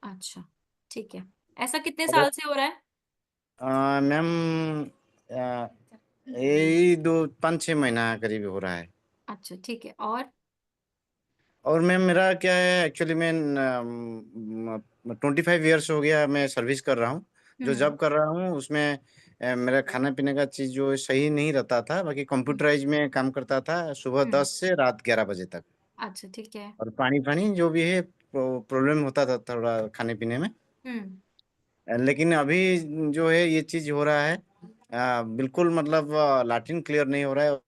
अच्छा, ठीक है। ऐसा कितने और साल से हो रहा है? मैम अ, यही 2 5 6 महीना करीब हो रहा है। अच्छा, ठीक है। और मैम मेरा क्या है, एक्चुअली मैं 25 ईयर्स हो गया मैं सर्विस कर रहा हूँ। जो हम्म। जॉब कर रहा हूँ उसमें मेरा खाना पीने का चीज़ जो है सही नहीं रहता था, बाकी कंप्यूटराइज में काम करता था सुबह हम्म। 10 से रात 11 बजे तक। अच्छा, ठीक है। और पानी पानी जो भी है प्रॉब्लम होता था थोड़ा खाने पीने में। हम्म। लेकिन अभी जो है ये चीज़ हो रहा है, बिल्कुल मतलब लैट्रिन क्लियर नहीं हो रहा है।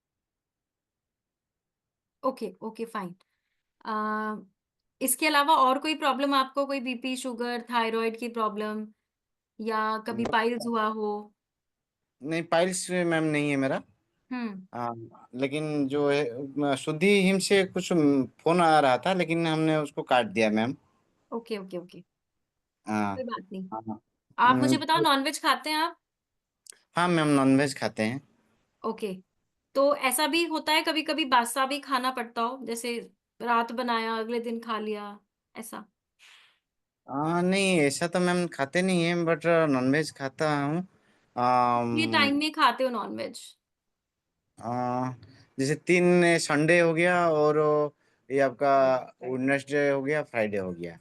Okay okay, fine. इसके अलावा और कोई प्रॉब्लम आपको, कोई बीपी, शुगर, थायराइड की प्रॉब्लम, या कभी पाइल्स हुआ हो? नहीं, पाइल्स मैम नहीं है मेरा। हम्म। लेकिन जो है शुद्धि हिम से कुछ फोन आ रहा था, लेकिन हमने उसको काट दिया मैम। ओके ओके ओके, हाँ कोई बात नहीं। हाँ। आप मुझे बताओ, तो नॉनवेज खाते हैं आप? हाँ मैम, नॉनवेज खाते हैं। ओके। तो ऐसा भी होता है कभी कभी बासा भी खाना पड़ता हो, जैसे रात बनाया अगले दिन खा लिया, ऐसा? नहीं ऐसा तो मैम खाते नहीं है, बट नॉनवेज खाता हूँ। ये टाइम में खाते हो नॉनवेज? आ, जैसे 3 संडे हो गया, और ये आपका वेडनेसडे हो गया, फ्राइडे हो गया।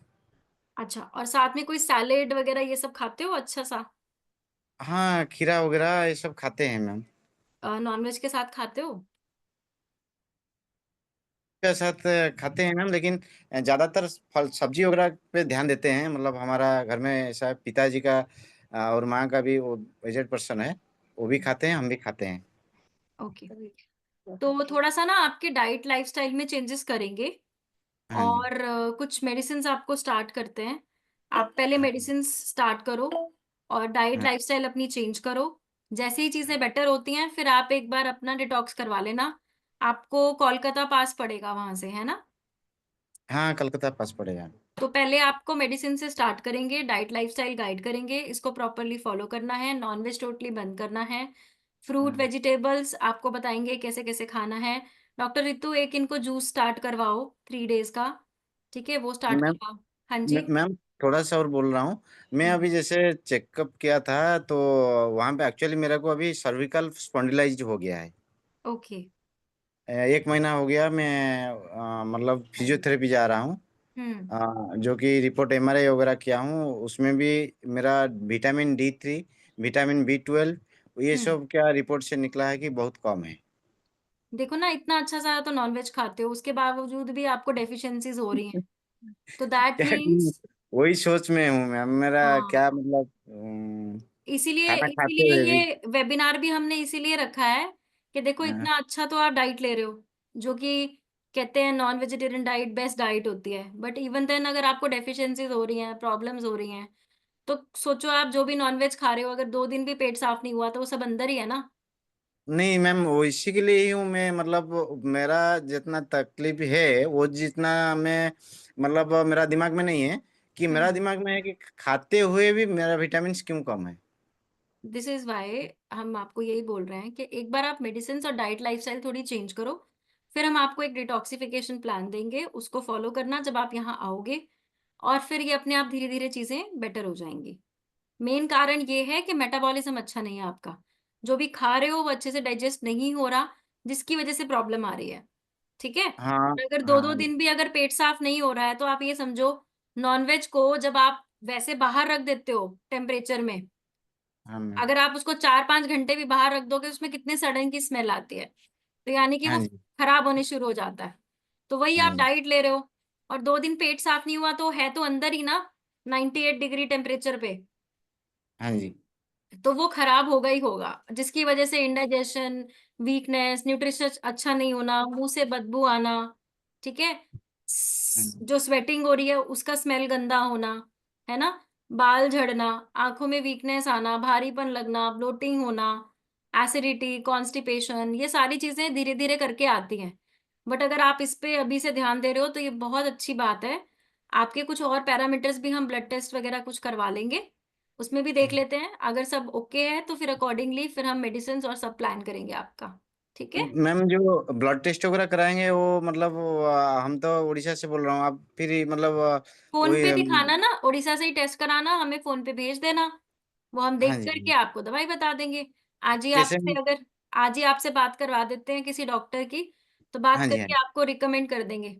अच्छा, और साथ में कोई सैलेड वगैरह ये सब खाते हो अच्छा सा? हाँ, खीरा वगैरह ये सब खाते हैं मैम। नॉनवेज के साथ खाते हो? के साथ खाते हैं मैम, लेकिन ज्यादातर फल सब्जी वगैरह पे ध्यान देते हैं। मतलब हमारा घर में ऐसा है, पिताजी का और माँ का भी वो एजेड पर्सन है, वो भी खाते हैं, हम भी खाते हैं। ओके। तो थोड़ा सा ना आपके डाइट लाइफस्टाइल में चेंजेस करेंगे, हाँ जी। और कुछ मेडिसिन आपको स्टार्ट करते हैं। आप पहले हाँ मेडिसिन स्टार्ट करो और डाइट हाँ। लाइफस्टाइल अपनी चेंज करो। जैसे ही चीजें बेटर होती हैं, फिर आप एक बार अपना डिटॉक्स करवा लेना। आपको कोलकाता पास पड़ेगा वहां से, है ना? हाँ, कलकत्ता पास पड़ेगा। तो पहले आपको मेडिसिन से स्टार्ट करेंगे, डाइट लाइफस्टाइल गाइड करेंगे, इसको प्रॉपरली फॉलो करना है, नॉनवेज टोटली बंद करना है, फ्रूट हाँ। वेजिटेबल्स आपको बताएंगे कैसे कैसे खाना है। डॉक्टर रितु एक इनको जूस स्टार्ट करवाओ 3 डेज का, ठीक है, वो स्टार्ट मैम करवाओ। हाँ जी। मैम थोड़ा सा और बोल रहा हूँ। मैं हम्म, अभी जैसे चेकअप किया था तो वहाँ पे एक्चुअली मेरे को अभी सर्विकल स्पॉन्डिलाइज हो गया है। ओके। 1 महीना हो गया मैं मतलब फिजियोथेरेपी जा रहा हूँ। हम्म जो कि रिपोर्ट एमआरआई वगैरह किया हूँ उसमें भी मेरा विटामिन D3, विटामिन B12 ये हम्म। सब क्या रिपोर्ट से निकला है कि बहुत कम है। देखो ना, इतना अच्छा सारा तो नॉनवेज खाते हो, उसके बावजूद भी आपको डेफिशिएंसीज हो रही हैं, तो दैट क्या कि मीन्स वही सोच में हूँ मैम, मेरा हाँ, क्या मतलब इसीलिए खाना खाते इसीलिए हुए भी। ये वेबिनार भी हमने इसीलिए रखा है कि देखो हाँ, इतना अच्छा तो आप डाइट ले रहे हो, जो कि कहते हैं non vegetarian diet best diet होती है, बट इवन देन अगर आपको डेफिशिएंसीज हो रही हैं, प्रॉब्लम्स हो रही हैं, तो सोचो आप जो भी नॉनवेज खा रहे हो, अगर 2 दिन भी पेट साफ नहीं हुआ तो वो सब अंदर ही है ना। नहीं मैम वो इसी के लिए ही हूँ मैं, मतलब मेरा जितना तकलीफ है वो जितना मैं मतलब मेरा दिमाग में नहीं है कि मेरा हम्म। दिमाग में है कि खाते हुए भी मेरा विटामिन क्यों कम है। दिस इज वाई हम आपको यही बोल रहे हैं कि एक बार आप मेडिसिन और डाइट लाइफस्टाइल थोड़ी चेंज करो, फिर हम आपको एक डिटॉक्सिफिकेशन प्लान देंगे, उसको फॉलो करना जब आप यहाँ आओगे, और फिर ये अपने आप धीरे धीरे चीजें बेटर हो जाएंगी। मेन कारण ये है कि मेटाबॉलिज्म अच्छा नहीं है आपका, जो भी खा रहे हो वो अच्छे से डाइजेस्ट नहीं हो रहा, जिसकी वजह से प्रॉब्लम आ रही है, ठीक है। हाँ और अगर दो दो हाँ दिन भी अगर पेट साफ नहीं हो रहा है, तो आप ये समझो, नॉनवेज को जब आप वैसे बाहर रख देते हो टेम्परेचर में, हाँ मैम। अगर आप उसको 4-5 घंटे भी बाहर रख दोगे, उसमें कितने सड़न की स्मेल आती है, तो यानी कि हाँ वो जी। खराब होने शुरू हो जाता है। तो वही हाँ आप जी। डाइट ले रहे हो, और 2 दिन पेट साफ नहीं हुआ, तो है तो अंदर ही ना, 98 डिग्री टेम्परेचर पे, हाँ जी। तो वो खराब होगा ही होगा, जिसकी वजह से इंडाइजेशन, वीकनेस, न्यूट्रिशन अच्छा नहीं होना, मुंह से बदबू आना, ठीक है, हाँ जी। जो स्वेटिंग हो रही है उसका स्मेल गंदा होना, है ना, बाल झड़ना, आंखों में वीकनेस आना, भारीपन लगना, ब्लोटिंग होना, एसिडिटी, कॉन्स्टिपेशन, ये सारी चीजें धीरे धीरे करके आती हैं। बट अगर आप इस पे अभी से ध्यान दे रहे हो तो ये बहुत अच्छी बात है। आपके कुछ और पैरामीटर्स भी हम ब्लड टेस्ट वगैरह कुछ करवा लेंगे, उसमें भी देख लेते हैं, अगर सब ओके है तो फिर अकॉर्डिंगली फिर हम मेडिसिन और सब प्लान करेंगे आपका, ठीक है। मैम जो ब्लड टेस्ट वगैरह कराएंगे वो मतलब हम तो उड़ीसा से बोल रहा हूँ, आप फिर मतलब फोन वही पे दिखाना ना, उड़ीसा से ही टेस्ट कराना, हमें फोन पे भेज देना, वो हम हाँ देख करके जी। आपको दवाई बता देंगे। आज ही कैसे। आपसे अगर आज ही आपसे बात करवा देते हैं किसी डॉक्टर की, तो बात हाँ जी। हाँ करके जी। आपको रिकमेंड कर देंगे,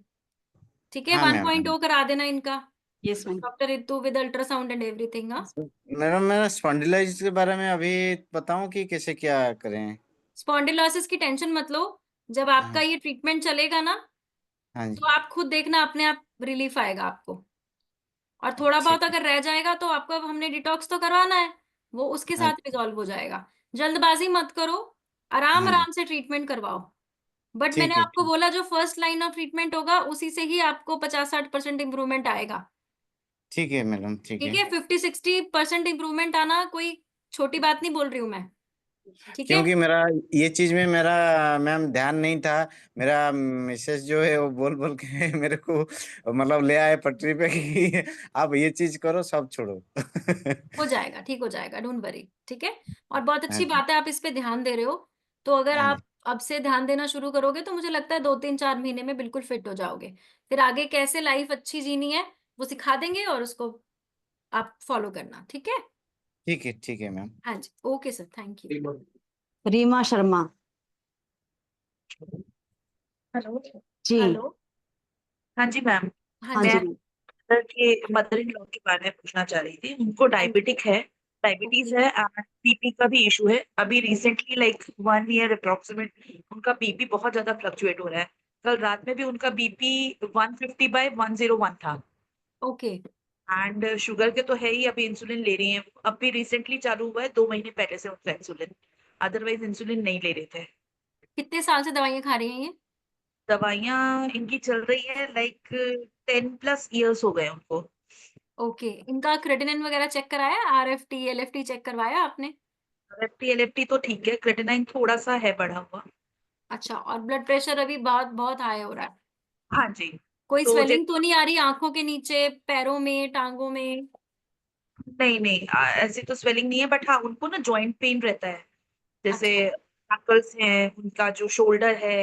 ठीक है। हाँ वन मैम। हाँ पॉइंट मैम। ओ करा देना इनका, yes ma'am. Doctor Ritu, with ultrasound and everything. हाँ, मैडम मैं स्पॉन्डिलाइटिस के बारे में अभी बताऊं कि कैसे क्या करें। स्पॉन्डिलोसिस की टेंशन मत लो, जब हाँ। आपका ये ट्रीटमेंट चलेगा ना, हाँ तो जी। आप खुद देखना अपने आप रिलीफ आएगा आपको। और थोड़ा बहुत ठीक है। अगर रह जाएगा तो आपको, अब हमने डिटॉक्स तो करवाना है, वो उसके हाँ साथ रिजॉल्व हो जाएगा। जल्दबाजी मत करो, आराम हाँ जी। आराम से ट्रीटमेंट करवाओ। बट मैंने ठीक है। आपको बोला जो फर्स्ट लाइन ऑफ ट्रीटमेंट होगा उसी से ही आपको 50-60% इंप्रूवमेंट आएगा, ठीक है मैडम। ठीक ठीक है। है। 50-60% इंप्रूवमेंट आना कोई छोटी बात नहीं बोल रही हूँ मैं, ठीक है। क्योंकि मेरा ये चीज में मेरा मैम ध्यान नहीं था। मेरा मिसेस जो है वो बोल बोल के मेरे को मतलब ले आए पटरी पे कि आप ये चीज करो सब छोड़ो। हो जाएगा, ठीक हो जाएगा, डोंट वरी, ठीक है। और बहुत हाँ अच्छी जी। बात है आप इस पे ध्यान दे रहे हो, तो अगर हाँ आप जी। अब से ध्यान देना शुरू करोगे तो मुझे लगता है 2-3-4 महीने में बिल्कुल फिट हो जाओगे। फिर आगे कैसे लाइफ अच्छी जीनी है वो सिखा देंगे, और उसको आप फॉलो करना, ठीक है। ठीक है मैम। हाँ जी, okay sir, thank you. Rima Sharma hello. जी। हेलो। हाँ जी मैम। हाँ हाँ जी। मैं जी मैम। मदर इन लॉ के बारे में पूछना चाह रही थी। उनको हाँ जी। डायबिटिक है, डायबिटीज ओके। है एंड बीपी का भी इशू है। अभी रिसेंटली लाइक 1 ईयर अप्रोक्सीमेट उनका बीपी बहुत ज्यादा फ्लक्चुएट हो रहा है। कल रात में भी उनका बीपी 150/101 था। ओके। एंड शुगर के तो है ही, अभी इंसुलिन ले रही हैं। अभी रिसेंटली चालू हुआ है 2 महीने पहले से उनका इंसुलिन, अदरवाइज इंसुलिन नहीं ले रहे थे। कितने साल से दवाइयाँ खा रही हैं ये? दवाइयाँ इनकी चल रही है लाइक 10+ इयर्स हो गए उनको। ओके, इनका क्रेटिनिन वगैरह चेक कराया, RFT LFT चेक करवाया आपने? एलएफटी तो ठीक है, क्रेटिनाइन थोड़ा सा है बढ़ा हुआ। अच्छा, और ब्लड प्रेशर अभी बहुत बहुत हाई हो रहा है? हाँ जी। कोई तो स्वेलिंग तो नहीं आ रही आंखों के नीचे, पैरों में, टांगों में? नहीं नहीं, ऐसी तो स्वेलिंग नहीं है, बट हाँ उनको ना जॉइंट पेन रहता है, जैसे अच्छा। एंकल्स हैं, उनका जो शोल्डर है,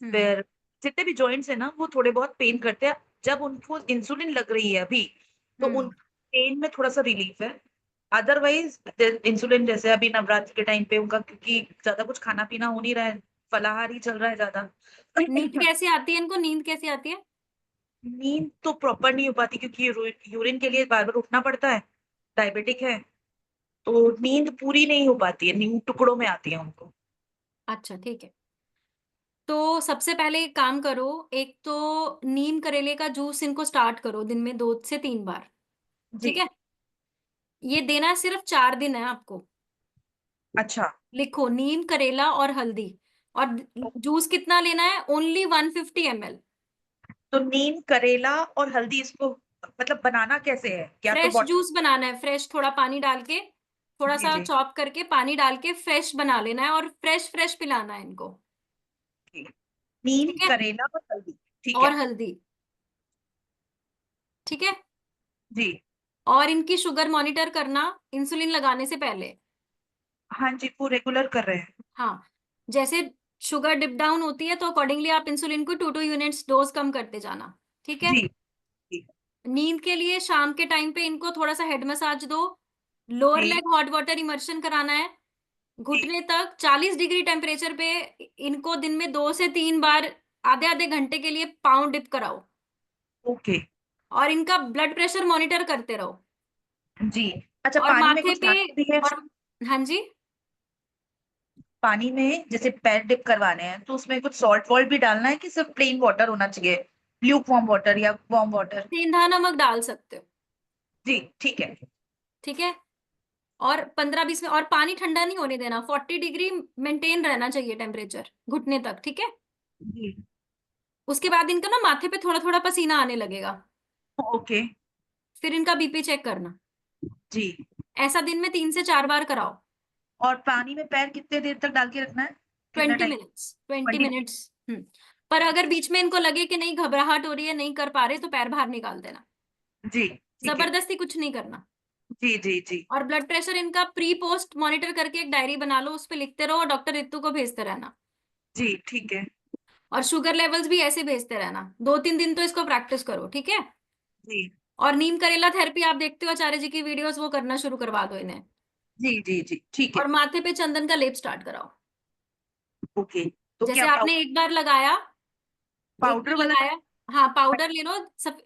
हम्म। फिर जितने भी जॉइंट्स है ना वो थोड़े बहुत पेन करते हैं। जब उनको इंसुलिन लग रही है अभी, तो उन पेन में थोड़ा सा रिलीफ है। अदरवाइज इंसुलिन जैसे अभी नवरात्रि के टाइम पे उनका, क्योंकि ज्यादा कुछ खाना पीना हो नहीं रहा है, फलाहार ही चल रहा है ज्यादा। नींद कैसे आती है इनको, नींद कैसे आती है? नींद तो प्रॉपर नहीं हो पाती, क्योंकि यूरिन के लिए बार बार उठना पड़ता है, डायबिटिक है, तो नींद पूरी नहीं हो पाती है, नींद टुकड़ों में आती है उनको। अच्छा ठीक है। तो सबसे पहले एक काम करो, एक तो नीम करेले का जूस इनको स्टार्ट करो दिन में 2 से 3 बार। जी। ठीक है, ये देना है, सिर्फ 4 दिन है आपको। अच्छा। लिखो, नीम करेला और हल्दी। और जूस कितना लेना है? Only 150 ml। तो नीम करेला और हल्दी, इसको मतलब बनाना कैसे है, क्या तो फ्रेश जूस बनाना है, फ्रेश, थोड़ा पानी डाल के, थोड़ा जी सा जी चॉप करके पानी डाल के फ्रेश बना लेना है, और फ्रेश फ्रेश पिलाना है इनको। ठीक। नीम ठीक है, करेला और हल्दी, ठीक और है। हल्दी। ठीक है। जी। और इनकी शुगर मॉनिटर करना इंसुलिन लगाने से पहले। हाँ जी, वो रेगुलर कर रहे हैं। हाँ, जैसे शुगर डिप डाउन होती है तो अकॉर्डिंगली आप इंसुलिन को 2 2 यूनिट्स डोज कम करते जाना। ठीक है। जी जी नींद के लिए शाम के टाइम पे इनको थोड़ा सा हेड मसाज दो। लोअर जी लेग हॉट वाटर इमर्शन कराना है। जी। घुटने तक 40 डिग्री टेम्परेचर पे इनको दिन में 2 से 3 बार आधे आधे घंटे के लिए पाँव डिप कराओ। ओके। और इनका ब्लड प्रेशर मॉनिटर करते रहो। जी। अच्छा, और पानी में माथे कुछ पे, डालना भी है? और, हाँ जी, पानी में जैसे पैर डिप करवाने हैं, तो उसमें कुछ सॉल्ट वॉल्ट भी डालना है, कि सिर्फ प्लेन वाटर होना चाहिए, ल्यूक वार्म वाटर या वार्म वाटर? सेंधा नमक डाल सकते हो। जी ठीक है। ठीक है। और 15 20 में, और पानी ठंडा नहीं होने देना, 40 डिग्री मेंटेन रहना चाहिए टेम्परेचर घुटने तक। ठीक है। जी। उसके बाद इनका ना माथे पे थोड़ा थोड़ा पसीना आने लगेगा। ओके। फिर इनका बीपी चेक करना। जी। ऐसा दिन में 3 से 4 बार कराओ। और पानी में पैर कितने देर तक डाल के रखना है, कितना 20 टाइम? मिनट्स, 20 20। मिनट्स। पर अगर बीच में इनको लगे कि नहीं, घबराहट हो रही है, नहीं कर पा रहे, तो पैर बाहर निकाल देना। जी ठीक है। जबरदस्ती कुछ नहीं करना। जी जी जी और ब्लड प्रेशर इनका प्री पोस्ट मॉनिटर करके एक डायरी बना लो, उस पर लिखते रहो और डॉक्टर रितु को भेजते रहना। जी ठीक है। और शुगर लेवल्स भी ऐसे भेजते रहना, 2 3 दिन तो इसको प्रैक्टिस करो। ठीक है। जी और नीम करेला थेरेपी आप देखते हो आचार्य जी की वीडियोस, वो करना शुरू करवा दो इन्हें। जी जी जी ठीक और है। माथे पे चंदन का लेप स्टार्ट कराओ। ओके। तो जैसे क्या आपने एक बार लगाया, एक पाउडर बार वाला? लगाया, हाँ, पाउडर ले लो,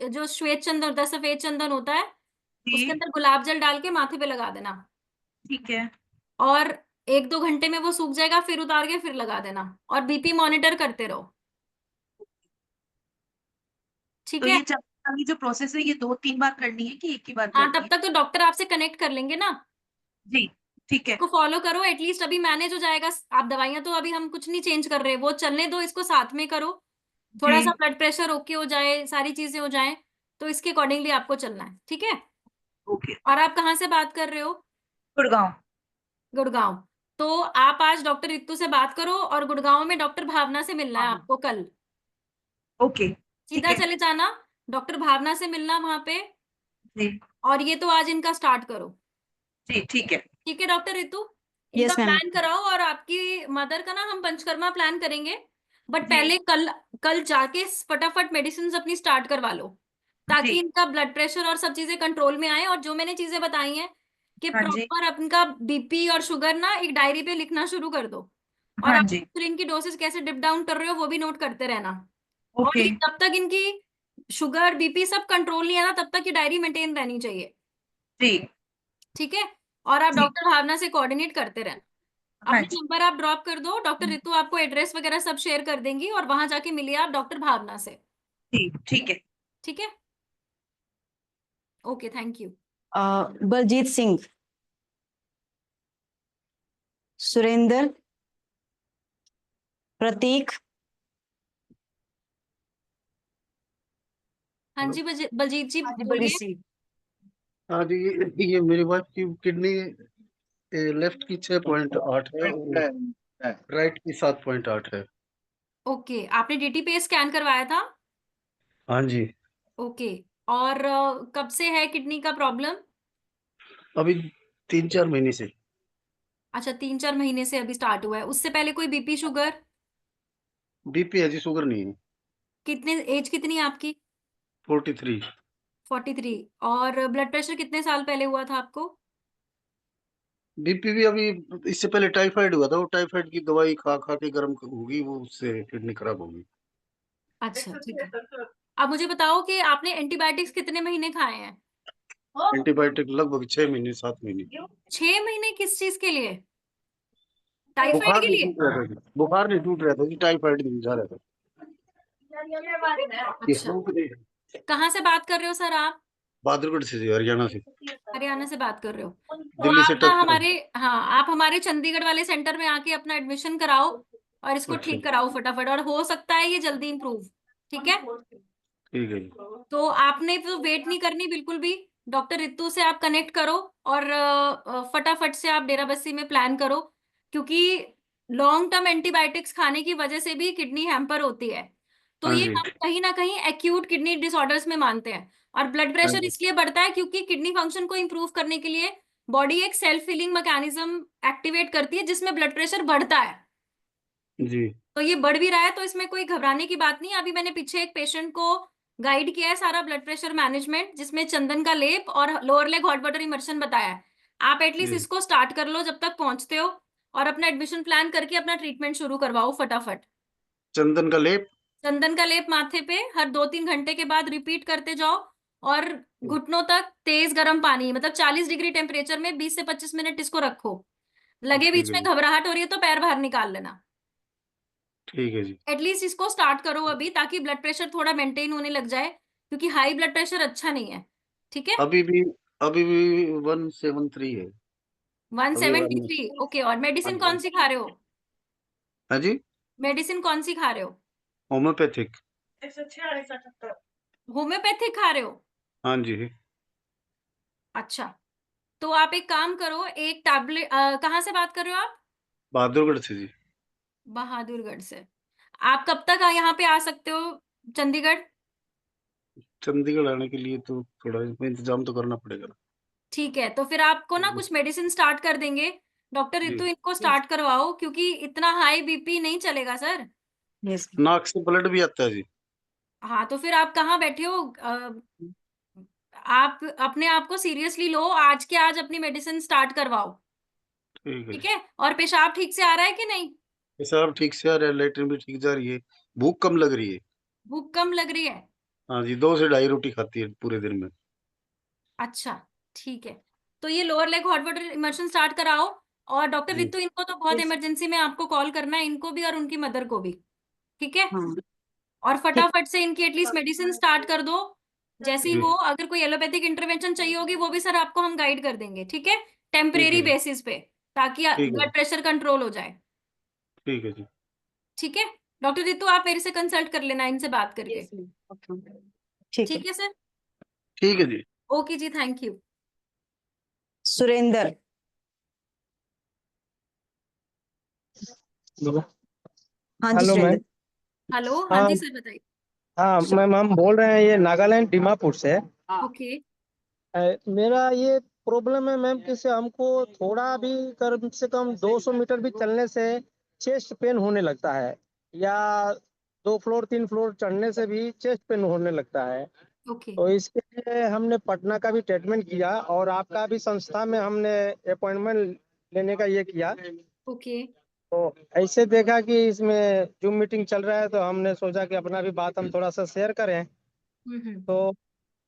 जो श्वेत चंदन होता है, सफेद चंदन होता है, उसके जी अंदर गुलाब जल डाल के माथे पे लगा देना। ठीक है। और 1 2 घंटे में वो सूख जाएगा, फिर उतार के फिर लगा देना। और बीपी मॉनिटर करते रहो। ठीक तो है। ये चमकी वाली जो प्रोसेस है, ये 2 3 बार करनी है कि एक ही बार हाँ, करनी तब है? तक तो डॉक्टर आपसे कनेक्ट कर लेंगे ना। जी ठीक है। इसको फॉलो करो, एटलीस्ट अभी मैनेज हो जाएगा। आप दवाइयां तो अभी हम कुछ नहीं चेंज कर रहे, वो चलने दो, इसको साथ में करो। थोड़ा सा जी। ब्लड प्रेशर ओके हो जाए, सारी चीजें हो जाए, तो इसके अकॉर्डिंगली आपको चलना है। ठीक है। ओके। और आप कहाँ से बात कर रहे हो? गुड़गांव। गुड़गांव। तो आप आज डॉक्टर रितु से बात करो, और गुड़गांव में डॉक्टर भावना से मिलना है आपको कल। ओके ठीक सीधा है। चले जाना, डॉक्टर भावना से मिलना वहां पे। जी और ये तो आज इनका स्टार्ट करो। जी ठीक है। ठीक है डॉक्टर रितु, इनका यस मैम। प्लान कराओ। और आपकी मदर का ना हम पंचकर्मा प्लान करेंगे, बट जी पहले कल, कल जाके फटाफट मेडिसिन अपनी स्टार्ट करवा लो, ताकि जी। इनका ब्लड प्रेशर और सब चीजें कंट्रोल में आए। और जो मैंने चीजें बताई हैं, कि हाँ जी। प्रॉपर अपना बीपी और शुगर ना एक डायरी पे लिखना शुरू कर दो। और हाँ आप जी। इंसुलिन की डोसेज कैसे डिप डाउन कर रहे हो वो भी नोट करते रहना। और ओके। ये जब तक इनकी शुगर बीपी सब कंट्रोल नहीं है ना, तब तक ये डायरी मेंटेन रहनी चाहिए। जी ठीक है। और आप जी। डॉक्टर भावना से कोऑर्डिनेट करते रहना। हाँ अपना जी। नंबर आप ड्रॉप कर दो, डॉक्टर रितु आपको एड्रेस वगैरह सब शेयर कर देंगी, और वहां जाके मिलिए आप डॉक्टर भावना से। जी ठीक है। ठीक है। Okay, thank you. Baljeet Singh, Surendra, Prateek, हाँ जी, बलजीत जी बलजीत बोलिए। सिंह। हाँ जी, ये मेरी वाइफ की किडनी लेफ्ट की 6.8 है और राइट की 7.8 है। ओके, आपने डीटी पे स्कैन करवाया था? हाँ जी, ओके। और कब से है किडनी का प्रॉब्लम? अभी 3-4 महीने से। अच्छा, 3-4 महीने से अभी स्टार्ट हुआ है। उससे पहले कोई बीपी शुगर? बीपी है जी, शुगर नहीं है। कितने एज कितनी है आपकी? 43। 43। और ब्लड प्रेशर कितने साल पहले हुआ था आपको? बीपी भी अभी, इससे पहले टाइफाइड हुआ था, वो टाइफाइड की दवाई खा खा के गर्म होगी, वो उससे किडनी खराब होगी। अच्छा, ठीक है। अब मुझे बताओ कि आपने एंटीबायोटिक्स कितने महीने खाए हैं? एंटीबायोटिक लगभग 6 महीने 7 महीने। 6 महीने किस चीज के लिए? टाइफाइड बुखार के नहीं लिए? टूट रहा था जी, बुखार नहीं टूट रहा था जी, टाइफाइड नहीं जा रहा था। अच्छा, कहाँ से बात कर रहे हो सर आप? बहादुरगढ़ से जी, हरियाणा से। हरियाणा से बात कर रहे हो? तो दिल्ली आप से ना टच है। हमारे, हाँ, आप हमारे चंडीगढ़ वाले सेंटर में आके अपना एडमिशन कराओ और इसको अच्छा, ठीक कराओ फटाफट, और हो सकता है ये जल्दी इंप्रूव। ठीक है? ठीक है जी। तो आपने तो वेट नहीं करनी बिल्कुल भी। डॉक्टर रितु से आप कनेक्ट करो और फटाफट से आप डेराबस्सी में प्लान करो, क्योंकि लॉन्ग टर्म एंटीबायोटिक्स खाने की वजह से भी किडनी हैम्पर होती है। तो हाँ ये जी, हम कहीं ना कहीं एक्यूट किडनी डिसऑर्डर्स में मानते हैं। और ब्लड हाँ प्रेशर जी, इसलिए बढ़ता है क्योंकि किडनी फंक्शन को इंप्रूव करने के लिए बॉडी एक सेल्फ फिलिंग मैकेनिज्म एक्टिवेट करती है, जिसमें ब्लड प्रेशर बढ़ता है। जी, तो ये बढ़ भी रहा है, तो इसमें कोई घबराने की बात नहीं। अभी मैंने पीछे एक पेशेंट को गाइड किया है सारा ब्लड प्रेशर मैनेजमेंट, जिसमें चंदन का लेप और lower leg hot water immersion बताया है। आप एटलीस्ट जी। इसको स्टार्ट कर लो जब तक पहुंचते हो, और अपना एडमिशन प्लान करके अपना ट्रीटमेंट शुरू करवाओ फटाफट। चंदन का लेप। चंदन का लेप माथे पे हर 2-3 घंटे के बाद रिपीट करते जाओ, और घुटनों तक तेज गर्म पानी, मतलब 40 डिग्री टेम्परेचर में 20 से 25 मिनट इसको रखो। लगे ठीक बीच है में जी, घबराहट हो रही है तो पैर बाहर निकाल लेना। ठीक है जी। एटलीस्ट इसको स्टार्ट करो अभी, ताकि ब्लड प्रेशर थोड़ा मेंटेन होने लग जाए, क्योंकि हाई ब्लड प्रेशर अच्छा नहीं है। ठीक है? अभी भी अभी भी 173 है। अभी 173। ओके। और हाँ मेडिसिन कौन जी, सी खा रहे हो? हाँ जी, मेडिसिन कौन सी खा रहे हो? होम्योपैथिक। होम्योपैथिक खा रहे हो? हाँ जी, अच्छा। तो आप एक काम करो, एक टैबलेट, कहाँ से बात कर रहे हो आप? बहादुरगढ़ से जी। बहादुरगढ़ से। आप कब तक यहाँ पे आ सकते हो चंडीगढ़? चंडीगढ़ आने के लिए तो थोड़ा इंतजाम तो करना पड़ेगा ना। ठीक है, तो फिर आपको ना जी, कुछ मेडिसिन स्टार्ट कर देंगे। डॉक्टर जी। रितु, इनको स्टार्ट करवाओ, क्योंकि इतना हाई बीपी नहीं चलेगा सर। Yes. नाक से ब्लड भी आता है जी। हाँ, तो फिर आप कहाँ बैठे हो? आप अपने आप को सीरियसली लो, आज के आज अपनी मेडिसिन स्टार्ट करवाओ। ठीक है ठीक जी। है? और पेशाब ठीक से आ रहा है कि नहीं? पेशाब ठीक से आ रहा है, लेटरिन भी ठीक जा रही है। भूख कम लग रही है। भूख कम लग रही है? हाँ जी, 2 से ढाई रोटी खाती है पूरे दिन में। अच्छा, ठीक है। तो ये lower leg hot water immersion start कराओ। और डॉक्टर जी, रितु, इनको तो बहुत Yes. इमरजेंसी में आपको कॉल करना है, इनको भी और उनकी मदर को भी। ठीक है? हाँ, और ठीक। फटाफट से इनकी एटलीस्ट मेडिसिन स्टार्ट कर दो। जैसे ही जी, हो, अगर कोई एलोपैथिक इंटरवेंशन चाहिए होगी वो भी सर आपको हम गाइड कर देंगे। ठीक है? ठीक टेम्परेरी है जी, बेसिस पे, ताकि ठीक है जी, ब्लड प्रेशर कंट्रोल हो जाए। ठीक है जी, ठीक है? डॉक्टर रितु, आप मेरे से कंसल्ट कर लेना इनसे बात करके। Yes, ma'am. Okay. ठीक है। ठीक है सर? ठीक है जी। ओके जी, थैंक यू। सुरेंदर। हाँ जी, हेलो मैम। सुरेंदर। हेलो, हाँ हाँ जी सर, बताइए। हाँ मैम, हम बोल रहे हैं ये नागालैंड दीमापुर से। ओके। मेरा ये प्रॉब्लम है मैम कि से हमको थोड़ा भी कम से कम 200 मीटर भी चलने से चेस्ट पेन होने लगता है, या 2 फ्लोर 3 फ्लोर चढ़ने से भी चेस्ट पेन होने लगता है। ओके। तो इसके लिए हमने पटना का भी ट्रीटमेंट किया और आपका भी संस्था में हमने अपॉइंटमेंट लेने का ये किया। ओके। तो ऐसे देखा कि इसमें जूम मीटिंग चल रहा है, तो हमने सोचा कि अपना भी बात हम थोड़ा सा शेयर करें। हम्म। तो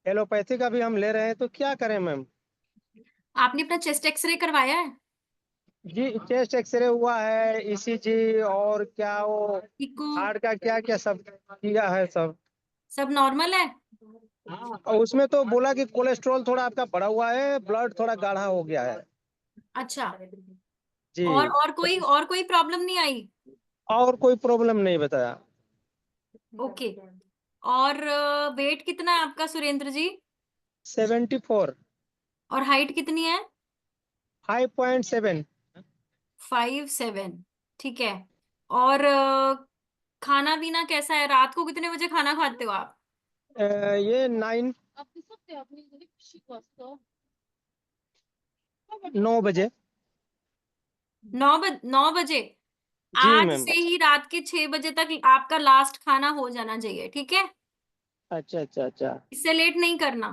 एलोपैथी का भी हम ले रहे हैं, तो क्या करें मैम? आपने अपना चेस्ट एक्सरे करवाया है? जी, चेस्ट एक्सरे हुआ है, ईसीजी, और क्या वो इको? हार्ट का क्या क्या सब किया है सब। सब नॉर्मल है? और उसमें तो बोला कि कोलेस्ट्रॉल थोड़ा आपका बढ़ा हुआ है, ब्लड थोड़ा गाढ़ा हो गया है। अच्छा। और जी। और कोई प्रॉब्लम नहीं आई? और कोई प्रॉब्लम नहीं बताया। ओके। और वेट कितना है आपका सुरेंद्र जी? 74। और हाइट कितनी है? 5.7। 5'7"। ठीक है। और खाना पीना कैसा है? रात को कितने बजे खाना खाते हो आप? ये 9 बजे। 9 बजे जी आज मैम। से ही रात के 6 बजे तक आपका लास्ट खाना हो जाना चाहिए, ठीक है? अच्छा अच्छा अच्छा। इससे लेट नहीं करना।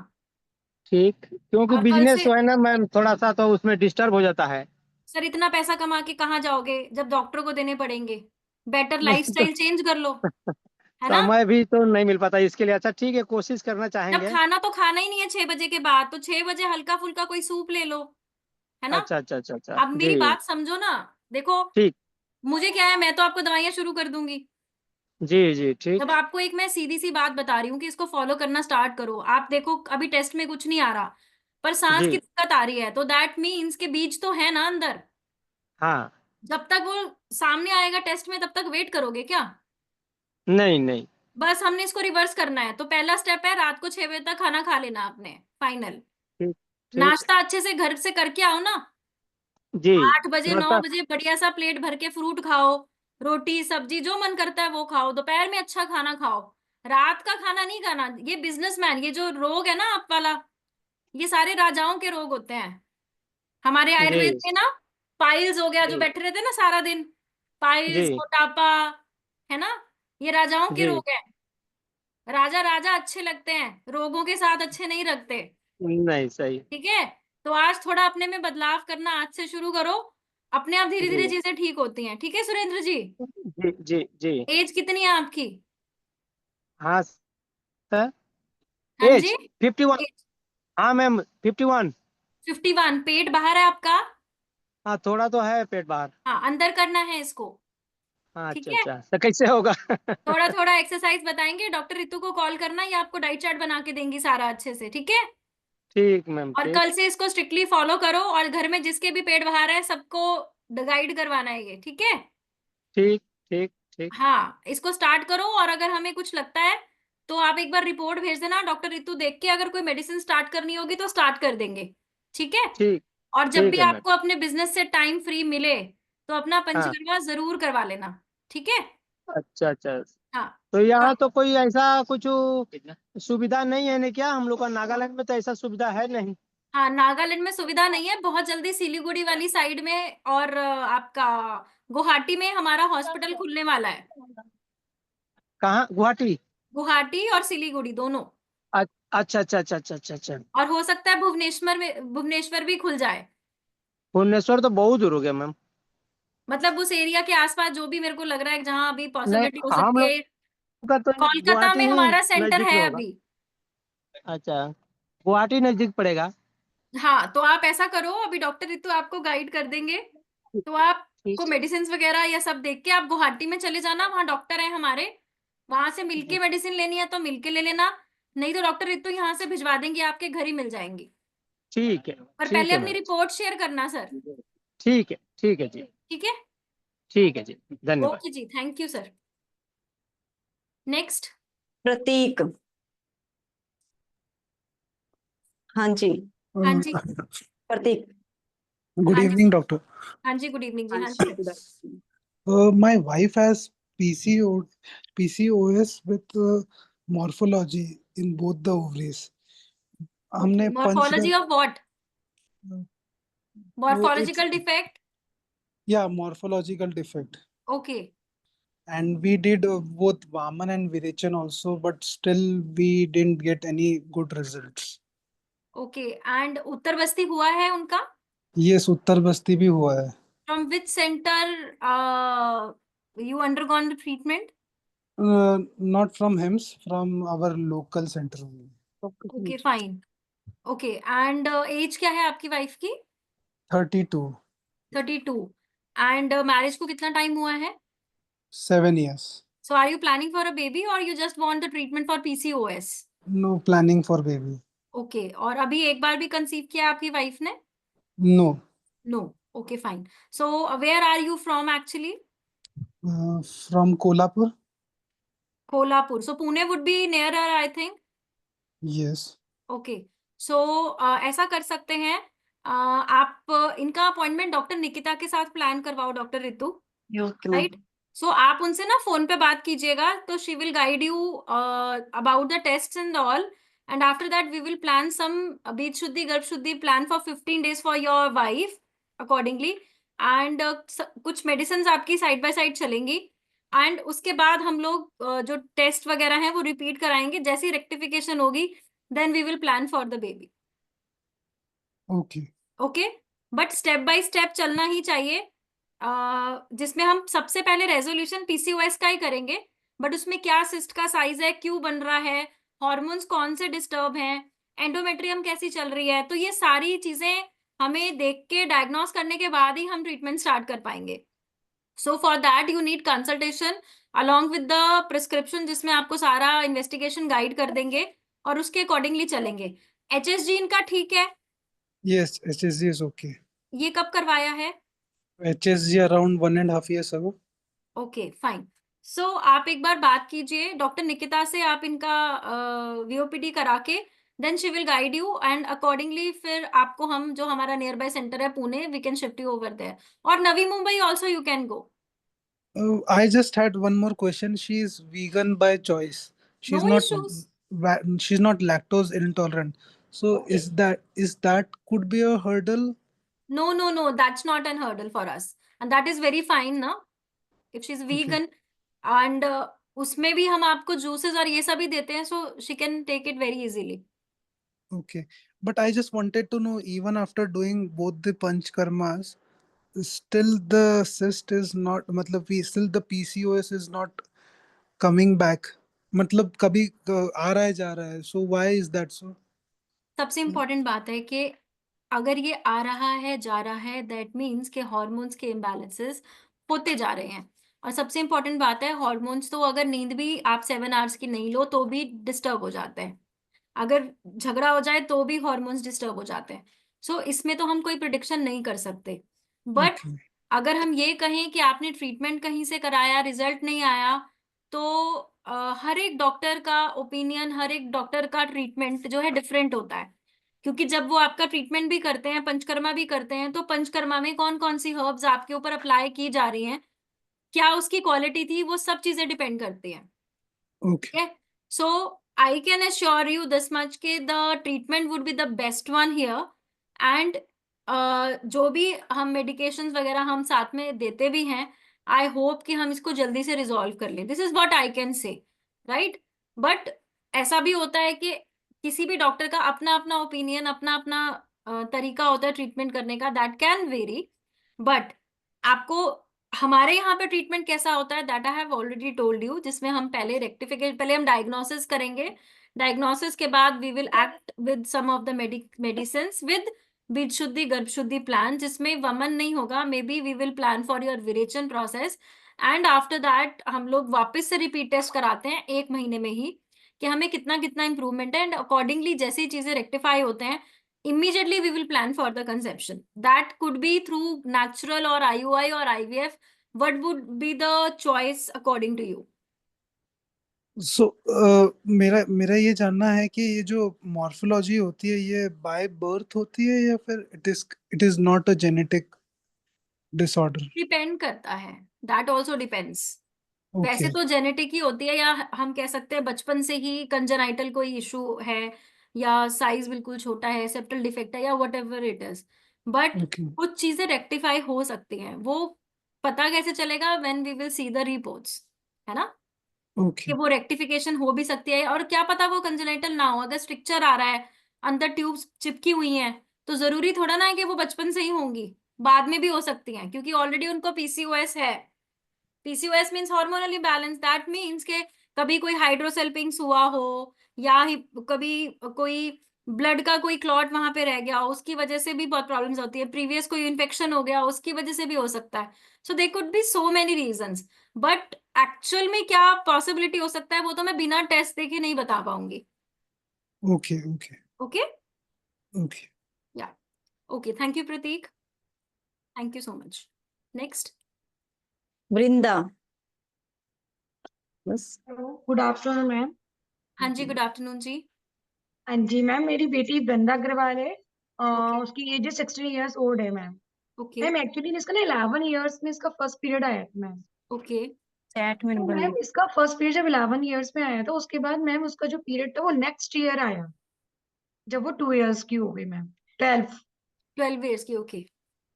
ठीक, क्योंकि और कल बिजनेस से है ना मैम, थोड़ा सा तो उसमें डिस्टर्ब हो जाता है। सर इतना पैसा कमा के कहाँ जाओगे जब डॉक्टर को देने पड़ेंगे? बेटर नहीं तो लाइफस्टाइल चेंज कर लो, है ना? समय भी तो नहीं मिल पाता इसके लिए। अच्छा ठीक है, कोशिश करना जब चाहेंगे। खाना तो खाना ही नहीं है 6 बजे के बाद, तो 6 बजे हल्का फुल्का कोई सूप ले लो, है ना? अच्छा अच्छा अच्छा अच्छा अब मेरी जी। बात समझो ना। देखो, ठीक। मुझे क्या है, मैं तो आपको दवाइयां शुरू कर दूंगी। जी जी ठीक। जब आपको एक मैं सीधी सी बात बता रही हूँ कि इसको फॉलो करना स्टार्ट करो। आप देखो अभी टेस्ट में कुछ नहीं आ रहा, पर सांस की जी दिक्कत आ रही है, तो दैट मीन्स के बीज तो है ना अंदर। हाँ। जब तक वो सामने आएगा टेस्ट में, तब तक वेट करोगे क्या? नहीं नहीं। बस हमने इसको रिवर्स करना है। तो पहला स्टेप है, रात को 6 बजे तक खाना खा लेना आपने, फाइनल। ठीक ठीक। नाश्ता अच्छे से घर से करके आओ ना। जी 8 बजे 9 बजे बढ़िया सा प्लेट भर के फ्रूट खाओ, रोटी सब्जी जो मन करता है वो खाओ। दोपहर में अच्छा खाना खाओ, रात का खाना नहीं खाना। ये बिजनेसमैन, ये जो रोग है ना आप वाला, ये सारे राजाओं के रोग होते हैं। हमारे आयुर्वेद जी में ना, पाइल्स हो गया, जो जी बैठे रहते हैं ना सारा दिन, पाइल्स, जी मोटापा, है ना, ये राजाओं के जी। रोग हैं। राजा राजा अच्छे लगते हैं, रोगों के साथ अच्छे नहीं लगते, नहीं सही। ठीक है? तो आज थोड़ा अपने में बदलाव करना आज से शुरू करो। अपने आप धीरे धीरे जी चीजें ठीक होती हैं, ठीक है सुरेंद्र जी? जी जी जी। एज कितनी है आपकी? हाँ सर। हाँ जी। एज 51। एज हाँ मैम 51। 51। पेट बाहर है आपका? हाँ थोड़ा तो है पेट बाहर। हाँ, अंदर करना है इसको, हाँ ठीक अच्छा है? अच्छा, तो कैसे होगा? थोड़ा थोड़ा एक्सरसाइज बताएंगे, डॉक्टर रितु को कॉल करना, ये आपको डाइट चार्ट बना के देंगी सारा अच्छे से, ठीक है? ठीक मैम और ठीक। कल से इसको स्ट्रिक्टली फॉलो करो, और घर में जिसके भी पेट बाहर है सबको गाइड करवाना है ये, ठीक है? ठीक ठीक ठीक। हाँ, इसको स्टार्ट करो, और अगर हमें कुछ लगता है तो आप एक बार रिपोर्ट भेज देना, डॉक्टर रितु देख के अगर कोई मेडिसिन स्टार्ट करनी होगी तो स्टार्ट कर देंगे, ठीक है? ठीक और जब ठीक भी है मैम। आपको अपने बिजनेस से टाइम फ्री मिले तो अपना हाँ पंचकर्मा जरूर करवा लेना, ठीक है? अच्छा अच्छा। हाँ। तो यहाँ तो कोई ऐसा कुछ सुविधा नहीं है ना क्या? हम लोग का नागालैंड में तो ऐसा सुविधा है नहीं। हाँ, नागालैंड में सुविधा नहीं है, बहुत जल्दी सिलीगुड़ी वाली साइड में और आपका गुवाहाटी में हमारा हॉस्पिटल खुलने वाला है। कहाँ? गुवाहाटी? गुवाहाटी और सिलीगुड़ी दोनों। अच्छा अच्छा अच्छा अच्छा अच्छा अच्छा। और हो सकता है भुवनेश्वर भी खुल जाए। भुवनेश्वर तो बहुत दूर हो गया मैम। मतलब उस एरिया के आसपास जो भी मेरे को लग रहा है जहां अभी नहीं, पॉसिबिलिटी हो हम सकती लोग है। का तो कोलकाता गुवाहाटी में ही हमारा सेंटर नजदीक में है होगा। अभी। अच्छा, गुवाहाटी नजदीक पड़ेगा। हाँ, तो आप ऐसा करो, अभी डॉक्टर रितु आपको गाइड कर देंगे। तो आपको ठीक मेडिसिन वगैरह या सब देख के आप गुवाहाटी में चले जाना, वहाँ डॉक्टर है हमारे, वहां से मिलके मेडिसिन लेनी है तो मिलके ले लेना। नहीं तो डॉक्टर रितु यहाँ से भिजवा देंगे, आपके घर ही मिल जाएंगी। ठीक है। पर ठीक पहले है अपनी मैम। रिपोर्ट शेयर करना सर, ठीक है जी। ठीक है? ठीक है जी, धन्यवाद। ओके जी, thank you sir. Next. Prateek. हाँ जी। हाँ जी। प्रतीक। Good हाँ जी। evening, doctor. हाँ जी, गुड इवनिंग जी। हाँ जी। My wife has PCOS with morphology in both the ovaries. हमने पंच morphology of what? it's morphological defect. yeah, morphological defect. Okay. And we did both Vaman and Virechan also, but still we didn't get any good results. Okay, and उत्तर बस्ती हुआ है उनका? Yes, उत्तर बस्ती भी हुआ है. From which center you undergone the treatment? Not from HIMS, from our local center only. Okay fine. Okay, and age क्या है आपकी वाइफ की? 32, 32। एंड मैरिज को कितना टाइम हुआ है? 7 years. So are you planning for a baby और you just want the treatment for PCOS? No planning for baby. Okay, और अभी एक बार भी कंसीव किया आपकी वाइफ ने? No. No. Okay fine. So where are you from actually? From Kolhapur? Kolhapur. So Pune would be near I think. Yes. Okay, so ऐसा कर सकते हैं, आप इनका अपॉइंटमेंट डॉक्टर निकिता के साथ प्लान करवाओ, doctor Ritu, okay right? So आप उनसे ना फोन पे बात कीजिएगा, तो she will guide you about the test and all, and after that we will plan some बीज शुद्धि गर्भ शुद्धि plan for 15 days for your wife accordingly, and कुछ मेडिसिन आपकी साइड बाय साइड चलेंगी, एंड उसके बाद हम लोग जो टेस्ट वगैरह हैं वो रिपीट कराएंगे, जैसी रेक्टिफिकेशन होगी then we will plan for the baby. Okay. Okay, but step by step चलना ही चाहिए, जिसमें हम सबसे पहले रेजोल्यूशन पीसीओएस का ही करेंगे, बट उसमें क्या सिस्ट का साइज है, क्यों बन रहा है, हॉर्मोन्स कौन से डिस्टर्ब हैं, एंडोमेट्रियम कैसी चल रही है, तो ये सारी चीजें हमें देख के डायग्नोस करने के बाद ही हम ट्रीटमेंट स्टार्ट कर पाएंगे। So for that you need consultation along with the prescription, जिसमें आपको सारा इन्वेस्टिगेशन गाइड कर देंगे और उसके अकॉर्डिंगली चलेंगे। HSG इनका ठीक है? Yes, HSG is okay. ये कब करवाया है? HSG around 1.5 years ago. Okay fine. So आप एक बार बात कीजिए डॉक्टर निकिता से, आप इनका VOPD करा के then she will guide you, and accordingly फिर आपको हम जो हमारा नियर बाय सेंटर है Pune, we can shift you over there, और Navi Mumbai also you can go. I just had one more question. She is vegan by choice. She's no not issues. she's not lactose intolerant. So Okay. is that could be a hurdle? No, that's not an hurdle for us, and that is very fine ना, if she's vegan, and उसमें भी हम आपको juices और ये सब भी देते हैं, so she can take it very easily. Okay. But I just wanted to know, even after doing both the panchkarmas, still the cyst is not, matlab we still the PCOS is not coming back. मतलब कभी आ रहा है जा रहा है. So why is that so? सबसे important बात है कि अगर ये आ रहा है जा रहा है, दैट मीन्स के हॉर्मोन्स के इम्बैलेंसेस होते जा रहे हैं, और सबसे इम्पोर्टेंट बात है हॉर्मोन्स तो अगर नींद भी आप 7 आवर्स की नहीं लो तो भी डिस्टर्ब हो जाते हैं, अगर झगड़ा हो जाए तो भी हॉर्मोन्स डिस्टर्ब हो जाते हैं। सो इसमें तो हम कोई प्रिडिक्शन नहीं कर सकते, बट Okay. अगर हम ये कहें कि आपने ट्रीटमेंट कहीं से कराया, रिजल्ट नहीं आया, तो हर एक डॉक्टर का ओपिनियन, हर एक डॉक्टर का ट्रीटमेंट जो है डिफरेंट होता है, क्योंकि जब वो आपका ट्रीटमेंट भी करते हैं, पंचकर्मा भी करते हैं, तो पंचकर्मा में कौन कौन सी हर्ब्स आपके ऊपर अप्लाई की जा रही हैं, क्या उसकी क्वालिटी थी, वो सब चीजें डिपेंड करती हैं। Okay. Okay, so I can assure you this much कि the treatment would be the best one here, and जो भी हम medications वगैरह हम साथ में देते भी हैं, I hope कि हम इसको जल्दी से resolve कर लें। This is what I can say, right? But ऐसा भी होता है कि किसी भी डॉक्टर का अपना अपना ओपिनियन, अपना अपना तरीका होता है ट्रीटमेंट करने का, दैट कैन वेरी, बट आपको हमारे यहाँ पे ट्रीटमेंट कैसा होता है that I have already told you, जिसमें हम पहले पहले हम डायग्नोसिस करेंगे, डायग्नोसिस के बाद we will act with some of the medicine with बीज शुद्धि गर्भ शुद्धि प्लान, जिसमें वमन नहीं होगा, maybe we will plan for your विरेचन प्रोसेस, एंड आफ्टर दैट हम लोग वापस से रिपीट टेस्ट कराते हैं 1 महीने में ही कि हमें कितना कितना इंप्रूवमेंट है, एंड अकॉर्डिंगली जैसे ही चीजें रेक्टिफाई होते हैं immediately we will plan for the conception. That could be through natural or IUI or IVF. What would be the choice according to you? So मेरा ये जानना है कि ये जो मॉर्फोलॉजी होती है ये बाय बर्थ होती है या फिर it is not a genetic disorder? Depend करता है, that also depends. वैसे Okay. तो जेनेटिक ही होती है, या हम कह सकते हैं बचपन से ही कंजेनाइटल कोई इशू है, या साइज बिल्कुल छोटा है, सेप्टल डिफेक्ट है, या what ever it is, but Okay. कुछ चीजें रेक्टिफाई हो सकती हैं। वो पता कैसे चलेगा? When we will see the reports, है ना, कि Okay. वो रेक्टिफिकेशन हो भी सकती है, और क्या पता वो कंजेनाइटल ना हो, अगर स्ट्रक्चर आ रहा है, अंदर ट्यूब्स चिपकी हुई हैं, तो जरूरी थोड़ा ना है कि वो बचपन से ही होंगी, बाद में भी हो सकती हैं, क्योंकि ऑलरेडी उनको PCOS है। PCOS means hormonal imbalance, that means के कभी कोई हाइड्रोसेल्पिंग्स हुआ हो, या कभी कोई ब्लड का कोई क्लॉट वहां पे रह गया हो, उसकी वजह से भी बहुत प्रॉब्लम्स होती है, प्रीवियस कोई इन्फेक्शन हो गया उसकी वजह से भी हो सकता है। So they could be so many reasons, but actual में क्या पॉसिबिलिटी हो सकता है वो तो मैं बिना टेस्ट देखे नहीं बता पाऊंगी। Okay. Okay. Okay, Okay. Yeah okay, thank you Prateek, thank you so much. Next, Vrinda. बस। Good afternoon ma'am. हाँ जी, गुड आफ्टरनून जी। हाँ जी मैम, मेरी बेटी वृंदा अग्रवाल है, ओके उसकी एज 16 ईयर्स ओल्ड है मैम। ओके मैम एक्चुअली इसका ना 11 ईयर्स में इसका फर्स्ट पीरियड आया था मैम। ओके चैट में तो नंबर मैम इसका फर्स्ट पीरियड जब 11 ईयर्स में आया था, उसके बाद मैम उसका जो पीरियड था वो नेक्स्ट ईयर आया, जब वो 2 ईयर्स की हो गई मैम, 12। 12 ईयर्स की, ओके।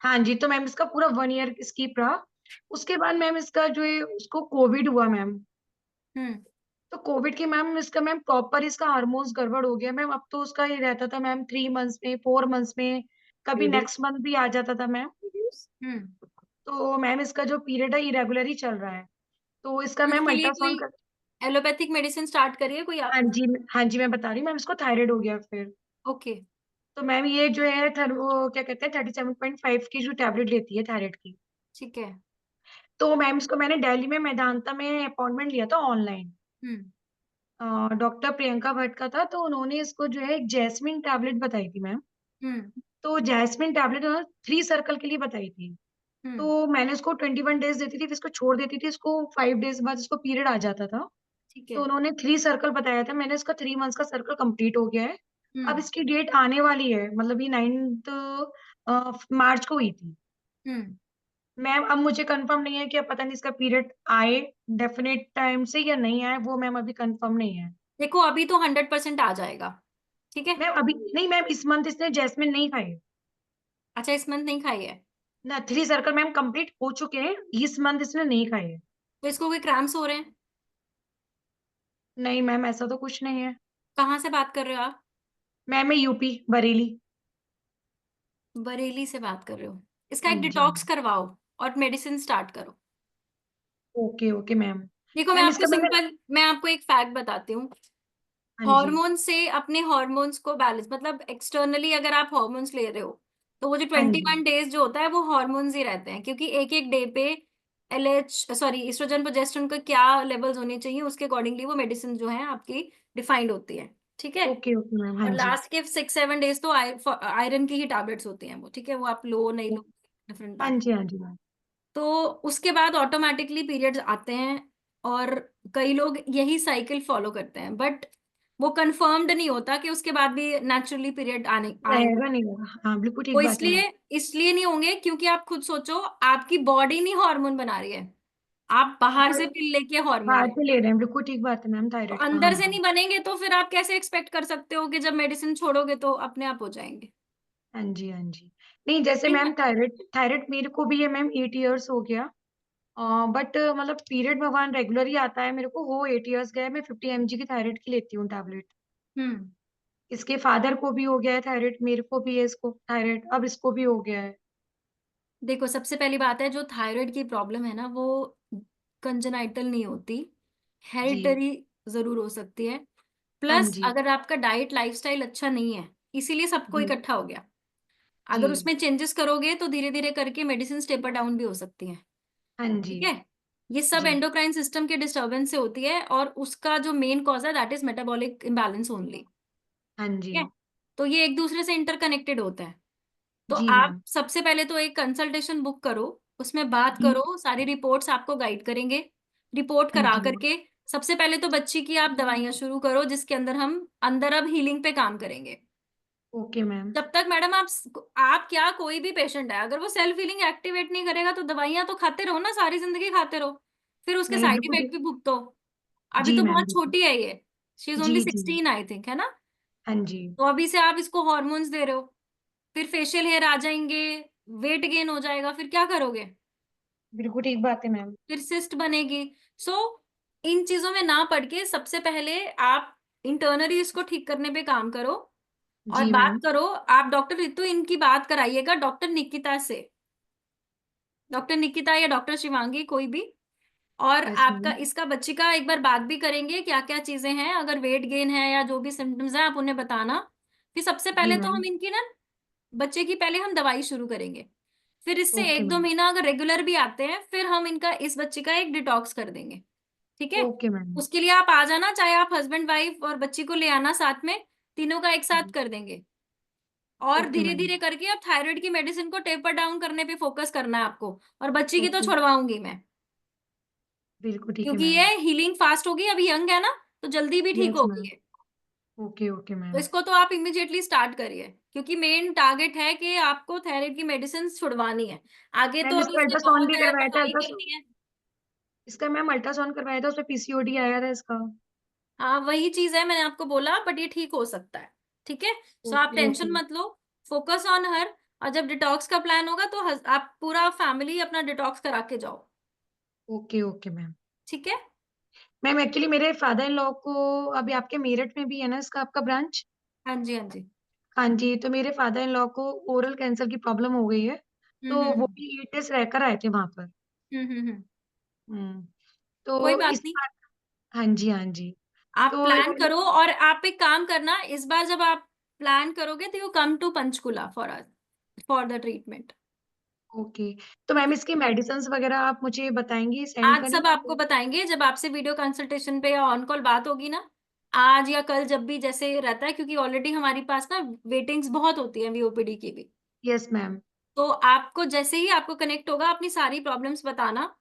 हाँ जी, तो मैम इसका पूरा 1 ईयर स्किप रहा। उसके बाद मैम इसका जो है उसको कोविड हुआ मैम। हम्म। तो कोविड के मैम इसका मैम प्रॉपर इसका हार्मोन्स गड़बड़ हो गया मैम। अब तो उसका ये रहता था मैम 3 मंथ्स में, 4 मंथ्स में, कभी नेक्स्ट मंथ भी आ जाता था मैम। हम्म। तो मैम इसका जो पीरियड है इरेगुलर ही चल रहा है। तो इसका तो मैम इसके लिए अल्ट्रासाउंड कोई कर। एलोपैथिक मेडिसिन स्टार्ट करिए कोई आप। हाँ जी, हाँ जी, मैं बता रही हूँ मैम, इसको थायराइड हो गया फिर। ओके। तो मैम ये जो है वो क्या कहते हैं 37.5 की जो टैबलेट लेती है थायराइड की। ठीक है। तो मैम इसको मैंने दिल्ली में मेदांता में अपॉइंटमेंट लिया था ऑनलाइन। डॉक्टर प्रियंका भट्ट का था, तो उन्होंने इसको जो है एक जैस्मिन टैबलेट बताई थी मैम। हम्म। तो जैस्मिन टैबलेट उन्होंने 3 सर्कल के लिए बताई थी। हम्म। तो मैंने उसको 21 डेज देती थी, फिर इसको छोड़ देती थी, इसको 5 डेज बाद इसको पीरियड आ जाता था। ठीक तो है। उन्होंने 3 सर्कल बताया था, मैंने इसका 3 मंथ्स का सर्कल कंप्लीट हो गया है। अब हम्म। इसकी डेट आने वाली है, मतलब ये 9 मार्च को हुई थी हम्म। मैम। अब मुझे कंफर्म नहीं है कि अब पता नहीं इसका पीरियड आए डेफिनेट टाइम से या नहीं आए, वो मैम अभी कंफर्म नहीं है। देखो अभी तो 100% आ जाएगा। ठीक है। मैम अभी नहीं मैम, इस मंथ इसने जैस्मिन नहीं खाई अच्छा, इस मंथ नहीं खाई है? ना। 3 सर्कल मैम कंप्लीट हो चुके हैं, इस मंथ इसने नहीं खाई है। तो इसको कोई क्रैम्प्स हो रहे हैं? नहीं मैम, ऐसा तो कुछ नहीं है। कहाँ से बात कर रहे हो आप? मैम मैं यूपी बरेली। बरेली से बात कर रहे हो? इसका हाँ एक जी, हाँ डिटॉक्स जी। करवाओ और मेडिसिन स्टार्ट करो। Okay okay ma'am. देखो इसका मैंने। मैं आपको एक फैक्ट बताती हूँ। हाँ जी। हार्मोन से अपने हार्मोन्स को बैलेंस, मतलब एक्सटर्नली अगर आप हार्मोन्स ले रहे हो तो वो जो हाँ 21 जी। डेज जो होता है वो हार्मोन्स ही रहते हैं, क्योंकि एक एक डे पे एलएच सॉरी ईस्ट्रोजन प्रोजेस्टेरोन का क्या लेवल्स होने चाहिए उसके अकॉर्डिंगली वो मेडिसिन जो है आपकी डिफाइंड होती है। ठीक है। Okay okay ma'am. हाँ और जी। लास्ट के 6-7 डेज तो आयरन की ही टैबलेट्स होती हैं वो। ठीक है, वो आप लो नहीं लो डिफरेंट हाँ बात। जी, हाँ जी मैम। तो उसके बाद ऑटोमेटिकली पीरियड्स आते हैं और कई लोग यही साइकिल फॉलो करते हैं, बट वो कंफर्म्ड नहीं होता कि उसके बाद भी नेचुरली पीरियड आने आएंगे। रहेगा नहीं होगा, हाँ बिल्कुल वो ठीक बात है मैम। इसलिए इसलिए नहीं होंगे क्योंकि आप खुद सोचो, आपकी बॉडी नहीं हार्मोन बना रही है, आप बाहर से पिल लेके हार्मोन बाहर ले। से ले रहे हैं, बिल्कुल ठीक बात है मैम, तो थायराइड का। हाँ अंदर से जी। नहीं बनेंगे तो फिर आप कैसे एक्सपेक्ट कर सकते हो कि जब मेडिसिन छोड़ोगे तो अपने आप हो जाएंगे? हाँ जी, हाँ जी। नहीं जैसे ठीक मैम है। थायराइड थायराइड मेरे को भी है मैम, 8 ईयर्स हो गया। बट मतलब पीरियड भगवान रेगुलर ही आता है मेरे को, वो 8 ईयर्स गए। मैं 50 mg की थायराइड की लेती हूँ टैबलेट। हम्म। इसके फादर को भी हो गया है थायराइड, मेरे को भी है इसको थायराइड, अब इसको भी हो गया है। देखो सबसे पहली बात है, जो थायराइड की प्रॉब्लम है ना वो कंजेनाइटल नहीं होती, जी। हेरिडिटरी जरूर हो सकती है। हाँ प्लस जी। अगर आपका डाइट लाइफस्टाइल अच्छा नहीं है, इसीलिए सबको जी। इकट्ठा हो गया। जी। अगर उसमें चेंजेस करोगे तो धीरे धीरे करके मेडिसिन टेपर डाउन भी हो सकती है। हाँ जी। ठीक है। ये सब जी। एंडोक्राइन सिस्टम के डिस्टरबेंस से होती है और उसका जो मेन कॉज है that is metabolic imbalance only. हाँ जी। ठीक है। तो ये एक दूसरे से इंटरकनेक्टेड होता है। तो जी आप मैम। सबसे पहले तो एक कंसल्टेशन बुक करो, उसमें बात जी। करो, सारी रिपोर्ट्स आपको गाइड करेंगे। रिपोर्ट हाँ करा जी। करके सबसे पहले तो बच्ची की आप दवाइयां शुरू करो, जिसके अंदर हम अंदर अब हीलिंग पे काम करेंगे। Okay ma'am. जब तक मैडम आप क्या कोई भी पेशेंट है अगर वो सेल्फ हीलिंग एक्टिवेट नहीं करेगा तो दवाइयां तो खाते रहो ना, सारी जिंदगी खाते रहो, फिर उसके नहीं साइड बिल्कुल इफेक्ट ठीक। भी भुगतो। अभी जी तो मैम बहुत बिल्कुल। छोटी है ये, शी इज जी ओनली जी। 16 आई थिंक, है ना? हाँ जी। तो अभी से आप इसको हॉर्मोन्स दे रहे हो, फिर फेशियल हेयर आ जाएंगे, वेट गेन हो जाएगा, फिर क्या करोगे? बिल्कुल ठीक बात है मैम। फिर सिस्ट बनेगी। सो इन चीजों में ना पड़ के सबसे पहले आप इंटरनली इसको ठीक करने पे काम करो। और जी बात मैम। करो, आप डॉक्टर रितु इनकी बात कराइएगा डॉक्टर निकिता से, डॉक्टर निकिता या डॉक्टर शिवांगी कोई भी। और यस आपका मैम। इसका बच्ची का एक बार बात भी करेंगे क्या क्या चीजें हैं, अगर वेट गेन है या जो भी सिम्टम्स हैं आप उन्हें बताना। फिर सबसे जी पहले तो मैम। हम इनकी ना बच्चे की पहले हम दवाई शुरू करेंगे, फिर इससे ओके 1-2 मैम। महीना अगर रेगुलर भी आते हैं फिर हम इनका इस बच्चे का एक डिटॉक्स कर देंगे। ठीक है। Okay ma'am. उसके लिए आप आ जाना, चाहे आप हस्बैंड वाइफ और बच्ची को ले आना साथ में, तीनों का एक साथ कर देंगे। और ओके धीरे मैम। धीरे करके अब थायराइड की मेडिसिन को टेपर डाउन करने पे फोकस करना है आपको, और बच्ची की तो ओके। छुड़वाऊंगी मैं, बिल्कुल ठीक है क्योंकि मैम। ये हीलिंग फास्ट होगी, अभी यंग है ना तो जल्दी भी ठीक यस होगी मैम। ये। ओके ओके तो मैम। इसको तो आप इमिडिएटली स्टार्ट करिए, क्योंकि मेन टारगेट है कि आपको थायराइड की मेडिसिन छुड़वानी है। आगे तो मैम अभी इसका इसमें अल्ट्रासाउंड बहुत भी ज्यादा करवाया था, पढ़ाई अल्ट्रासाउंड करनी है। इसका मैम अल्ट्रासाउंड करवाया था, उसमें पीसीओडी आया था इसका। हाँ वही चीज है, मैंने आपको बोला, बट ये ठीक हो सकता है। ठीक है, सो आप ओके टेंशन ओके मत लो, फोकस ऑन हर। और जब डिटॉक्स का प्लान होगा तो आप पूरा फैमिली अपना डिटॉक्स करा के जाओ। Okay okay ma'am. ठीक है। मैम एक्चुअली मेरे फादर इन लॉ को अभी आपके मेरठ में भी है ना इसका आपका ब्रांच? हाँ जी, हाँ जी। हाँ जी, तो मेरे फादर इन लॉ को ओरल कैंसर की प्रॉब्लम हो गई है, तो वो हम्म। भी 8 डेज रहकर आए थे वहां पर। हम्म। हम्म। कोई तो बात इस नहीं, बार, हाँ जी हाँ जी, आप तो प्लान करो। और आप एक काम करना, इस बार जब आप प्लान करोगे तो you come to Panchkula for the treatment. Okay. तो मैम इसकी मेडिसिन वगैरह आप मुझे बताएंगी, सेंड आज सब आपको करेंगे? बताएंगे जब आपसे वीडियो कंसल्टेशन पे या ऑन कॉल बात होगी ना, आज या कल, जब भी जैसे रहता है, क्योंकि ऑलरेडी हमारी पास ना वेटिंग्स बहुत होती है वीओपीडी की भी। Yes ma'am. तो आपको जैसे ही आपको कनेक्ट होगा अपनी सारी प्रॉब्लम्स बताना,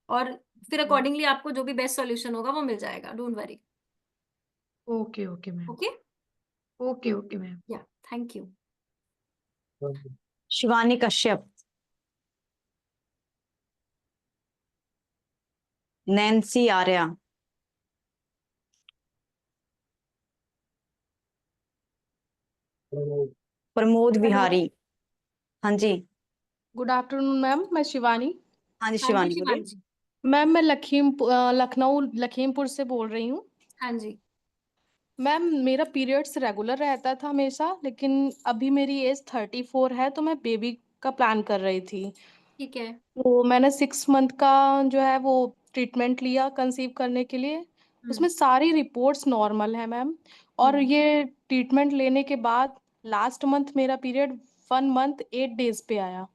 और फिर अकॉर्डिंगली आपको जो भी बेस्ट सॉल्यूशन होगा वो मिल जाएगा, don't worry. Okay okay ma'am. Okay. Okay okay ma'am. Yeah, thank you. Shivani Kashyap, Nancy Arya, Pramod hello. Bihari. हाँ जी। गुड आफ्टरनून मैम, मैं शिवानी। हाँ जी हाँ जी शिवानी बोलिए। शिवानी जी। मैम मैं लखनऊ लखीमपुर से बोल रही हूँ। हाँ जी। मैम मेरा पीरियड्स रेगुलर रहता था हमेशा, लेकिन अभी मेरी एज 34 है, तो मैं बेबी का प्लान कर रही थी। ठीक है। तो मैंने 6 मंथ का जो है वो ट्रीटमेंट लिया कंसीव करने के लिए। उसमें सारी रिपोर्ट्स नॉर्मल है मैम। और ये ट्रीटमेंट लेने के बाद लास्ट मंथ मेरा पीरियड 1 मंथ 8 डेज पे आया।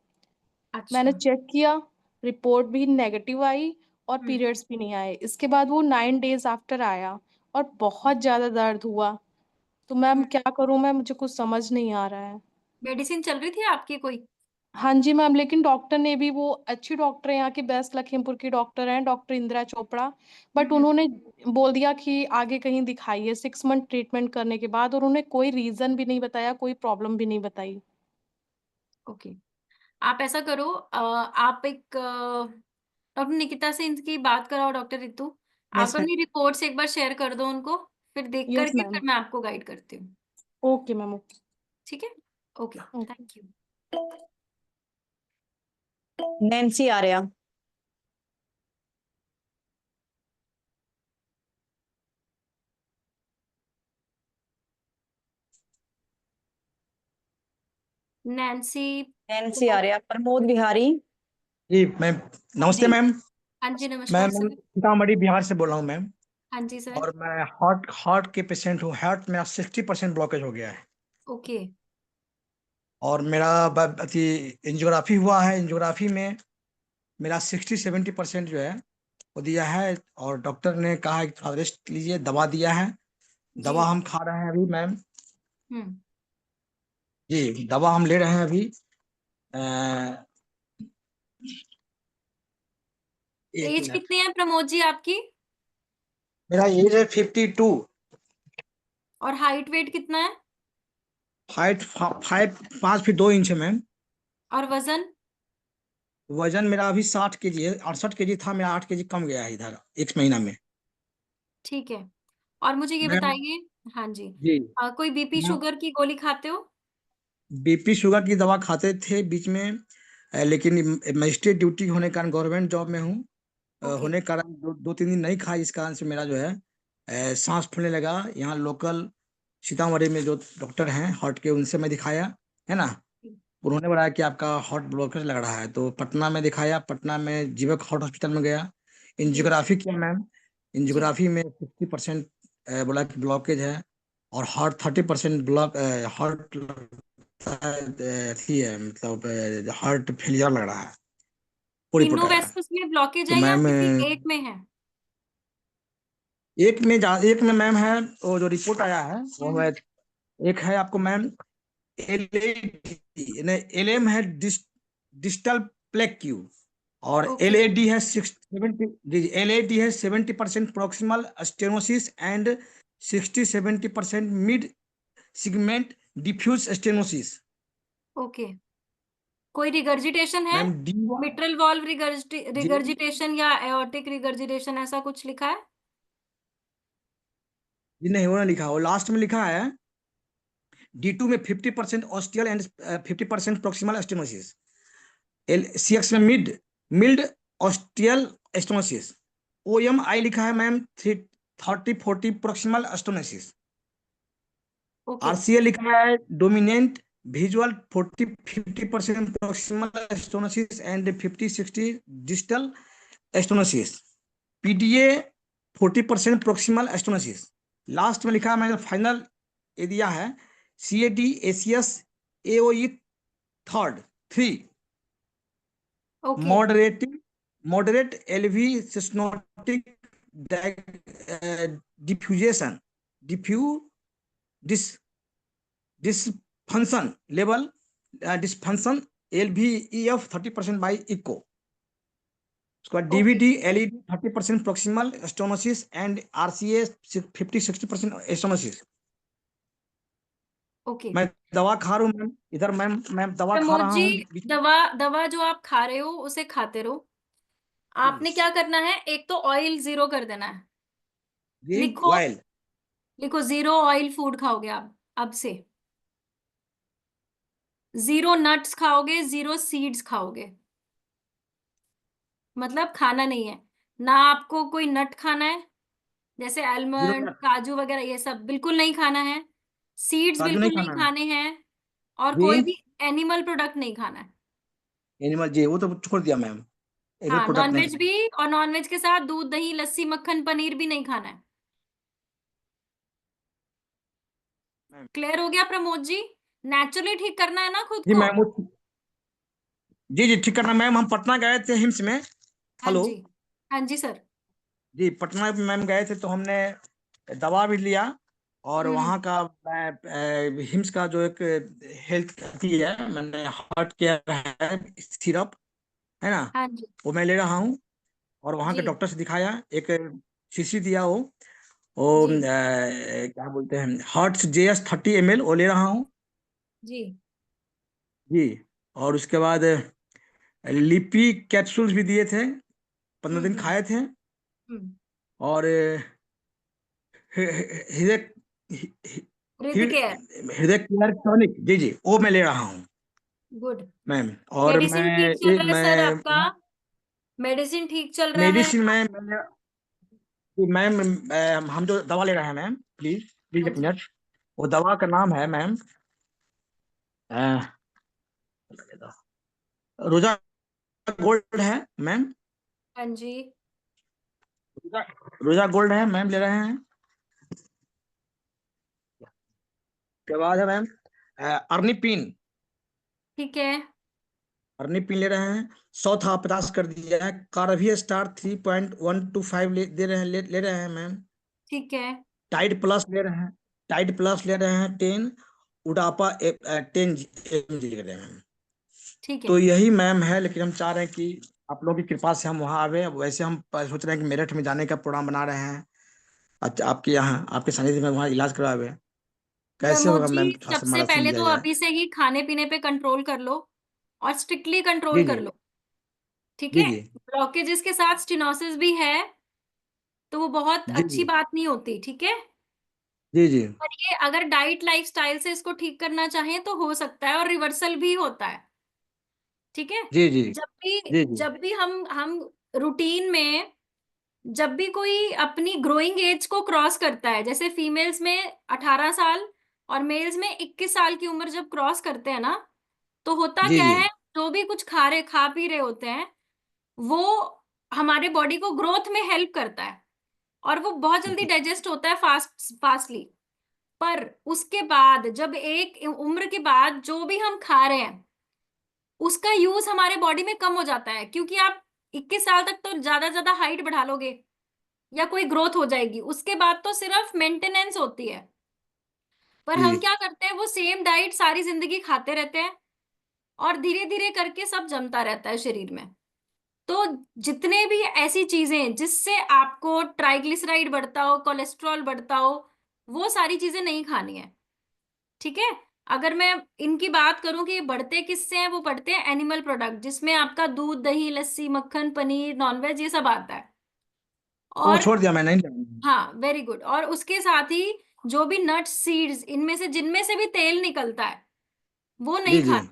अच्छा। मैंने चेक किया, रिपोर्ट भी नेगेटिव आई और पीरियड्स भी नहीं आए। इसके बाद वो 9 डेज आफ्टर आया और बहुत ज्यादा दर्द हुआ। तो मैम क्या करूं मैं, मुझे कुछ समझ नहीं आ रहा है। मेडिसिन चल रही थी आपकी कोई? हाँ जी मैम, लेकिन डॉक्टर ने भी, वो अच्छी डॉक्टर है, यहाँ की बेस्ट लखीमपुर की डॉक्टर हैं, डॉक्टर इंदिरा चोपड़ा, बट उन्होंने बोल दिया कि आगे कहीं दिखाइए 6 मंथ ट्रीटमेंट करने के बाद, और उन्होंने कोई रीजन भी नहीं बताया, कोई प्रॉब्लम भी नहीं बताई। ओके, आप ऐसा करो, आप एक डॉक्टर निकिता से इनकी बात कराओ, डॉक्टर रितु। आप यस मैम। अपनी रिपोर्ट्स एक बार शेयर कर दो उनको, फिर देख यस करके मैम। फिर मैं आपको गाइड करती हूँ। Okay ma'am. ठीक है। Okay, okay. Thank you. Nancy Arya, Nancy. Nancy Arya, Pramod Bihari. जी मैम, नमस्ते जी। मैम। हाँ जी, मैं नमस्कार मैम सर। सीतामढ़ी बिहार से बोल रहा हूँ मैम। हाँ जी सर। और मैं हार्ट हार्ट के पेशेंट हूँ। हार्ट मेरा 60% ब्लॉकेज हो गया है। ओके। और मेरा अति एंजियोग्राफी हुआ है। एंजियोग्राफी में मेरा 60-70% जो है वो दिया है। और डॉक्टर ने कहा है कि थोड़ा रेस्ट लीजिए, दवा दिया है। दवा जी। हम खा रहे हैं अभी मैम। हम्म। जी, दवा हम ले रहे हैं अभी। अ, एक एज मिनट। कितनी है प्रमोद जी आपकी? मेरा एज है 52। और हाइट वेट कितना है? हाइट 5 फीट 2 इंच है मैम। और वजन? वजन मेरा अभी 60 kg है। 68 kg था, मेरा 8 kg कम गया है इधर 1 महीना में। ठीक है। और मुझे ये मैम बताइए, हाँ जी, जी कोई बीपी मैम, शुगर की गोली खाते हो? बीपी शुगर की दवा खाते थे बीच में। लेकिन मजिस्ट्रेट ड्यूटी होने के कारण गवर्नमेंट जॉब में हूँ। ओके। होने के कारण 2-3 दिन नहीं खाई। इस कारण से मेरा जो है सांस फूलने लगा। यहाँ लोकल सीतामढ़ी में जो डॉक्टर हैं हार्ट के, उनसे मैं दिखाया है ना। उन्होंने बताया कि आपका हार्ट ब्लॉकेज लग रहा है। तो पटना में दिखाया, पटना में जीवक हार्ट हॉस्पिटल में गया। जी। एंजियोग्राफी किया मैम। जी। एंजियोग्राफी में 60% बोला कि ब्लॉकेज है। और हार्ट 30% ब्लॉक हार्ट थी है, मतलब हार्ट फेलियर लग रहा है, पूरी तीनों रिपोर्ट आया। वेसल्स में ब्लॉकेज तो है या मैम किसी एक में है? एक में मैम है। वो जो रिपोर्ट आया है वो मैं, एक है आपको मैम LAD है डिस्टल प्लेक क्यू। और ओके। LAD है 70% proximal stenosis and 60-70% mid segment diffuse stenosis. Okay. कोई रिगर्जिटेशन है? मैम डी मिट्रल वॉल्व जी रिगर्जिटेशन या एओर्टिक रिगर्जिटेशन, ऐसा कुछ लिखा है? जी नहीं, वो लिखा, वो लास्ट में लिखा है D2 में 50% osteal and 50% proximal stenosis, CX में मिल्ड ऑस्टियल स्टेनोसिस, OMI लिखा है ma'am 30-40 proximal stenosis, okay RCA लिखा है dominant visual 40-50% proximal stenosis and 50-60 distal stenosis, PDA 40% proximal stenosis, last में लिखा है मैंने फाइनल ये दिया है CAD ACS AOE third 3 okay moderate LV cystinotic diffusion dysfunction level dysfunction LVEF 30% by echo, उसके बाद DVD LED 30% proximal stenosis and RCA 50-60% stenosis। Okay मैं दवा खा रहा हूँ मैम, इधर मैम दवा खा प्रमोद रहा जी, हूँ। दवा जो आप खा रहे हो उसे खाते रहो। आपने क्या करना है, एक तो ऑयल 0 कर देना है। लिखो ऑयल लिखो 0 ऑयल फूड खाओगे आप अब से। 0 नट्स खाओगे, 0 सीड्स खाओगे, मतलब खाना नहीं है ना आपको कोई नट खाना है, जैसे आलमंड काजू वगैरह ये सब बिल्कुल नहीं खाना है। सीड्स काजू नहीं बिल्कुल नहीं खाना है खाने हैं, और जी, कोई भी एनिमल प्रोडक्ट नहीं खाना है। एनिमल जी वो तो छोड़ दिया मैम, एनिमल हाँ, प्रोडक्ट नहीं नॉनवेज भी, और नॉनवेज के साथ दूध दही लस्सी मक्खन पनीर भी नहीं खाना है। मैम। क्लियर हो गया प्रमोद जी? नेचुरली ठीक करना है ना खुद जी को। मैम जी ठीक करना मैम। हम पटना गए थे हिम्स में। हाँ हेलो जी, हाँ जी सर। जी, पटना मैम गए थे तो हमने दवा भी लिया, और वहाँ का हिम्स का जो एक हेल्थ की है, मैंने हार्ट केयर है सिरप है ना, हाँ जी वो मैं ले रहा हूँ, और वहाँ के जी डॉक्टर से दिखाया, एक शीशी दिया वो जी क्या बोलते हैं हार्ट्स JS 30 ml वो ले रहा हूँ जी जी। और उसके बाद लिपी कैप्सूल्स भी दिए थे, 15 दिन खाए थे, हम्म। और हृदय रित केयर, हृदय केयर टॉनिक जी जी वो मैं ले रहा हूँ गुड। मैम। और मेडिसिन ठीक चल रहा है सर मैं आपका? मेडिसिन ठीक चल रहा है? मेडिसिन मैम हम जो दवा ले रहे हैं मैम, प्लीज हाँ एक जी मिनट, वो दवा का नाम है मैम रोजा गोल्ड है मैम, हाँ जी रोजा गोल्ड है मैम, ले रहे हैं। के बाद है मैम अर्निपिन, ठीक है अर्निपिन ले रहे हैं, 100 था 50 कर दिया है। कार्वी स्टार 3.125 दे रहे हैं, ले रहे हैं मैम। ठीक है टाइड प्लस ले रहे हैं, टाइड प्लस ले रहे हैं 10, उडापा 10 mg ले रहे हैं। ठीक है तो यही मैम है, लेकिन हम चाह रहे हैं कि आप लोगों की कृपा से हम वहाँ आवे। वैसे हम सोच रहे हैं कि मेरठ में जाने का प्रोग्राम बना रहे हैं, अच्छा आपके यहाँ आपके सानिध्य में वहाँ इलाज करवावे। कैसे प्रमोद होगा जी, मैम, थोड़ा सा सबसे मार्गदर्शन पहले दिया तो जाए। अभी से ही खाने पीने पे कंट्रोल कर लो, और स्ट्रिक्टली कंट्रोल जी कर जी लो, ठीक जी है? जी ब्लॉकेजेस के साथ स्टेनोसिस भी है, तो वो बहुत जी अच्छी जी बात नहीं होती, ठीक है? जी जी पर ये अगर डाइट लाइफस्टाइल से इसको ठीक करना चाहें तो हो सकता है, और रिवर्सल भी होता है, ठीक है? जी जी जब भी जी जी जब भी हम रूटीन में, जब भी कोई अपनी ग्रोइंग एज को क्रॉस करता है, जैसे फीमेल्स में 18 साल और मेल्स में 21 साल की उम्र जब क्रॉस करते हैं ना, तो होता जी क्या जी है, जो भी कुछ खा पी रहे होते हैं, वो हमारे बॉडी को ग्रोथ में हेल्प करता है, और वो बहुत जल्दी डाइजेस्ट होता है फास्टली। पर उसके बाद जब एक उम्र के बाद जो भी हम खा रहे हैं उसका यूज हमारे बॉडी में कम हो जाता है, क्योंकि आप 21 साल तक तो ज्यादा ज्यादा हाइट बढ़ा लोगे या कोई ग्रोथ हो जाएगी, उसके बाद तो सिर्फ मेंटेनेंस होती है। पर जी हम क्या करते हैं, वो सेम डाइट सारी जिंदगी खाते रहते हैं, और धीरे धीरे करके सब जमता रहता है शरीर में। तो जितने भी ऐसी चीजें जिससे आपको ट्राइग्लिसराइड बढ़ता हो, कोलेस्ट्रॉल बढ़ता हो, वो सारी चीजें नहीं खानी है, ठीक है? अगर मैं इनकी बात करूं कि ये बढ़ते किससे हैं, वो बढ़ते हैं एनिमल प्रोडक्ट, जिसमें आपका दूध, दही, लस्सी, मक्खन, पनीर, नॉनवेज, ये सब आता है। वो और छोड़ दिया मैं, नहीं लिया। हाँ, वेरी गुड। और उसके साथ ही जो भी नट्स, सीड्स, इनमें से जिनमें से भी तेल निकलता है वो नहीं जी जी खाना,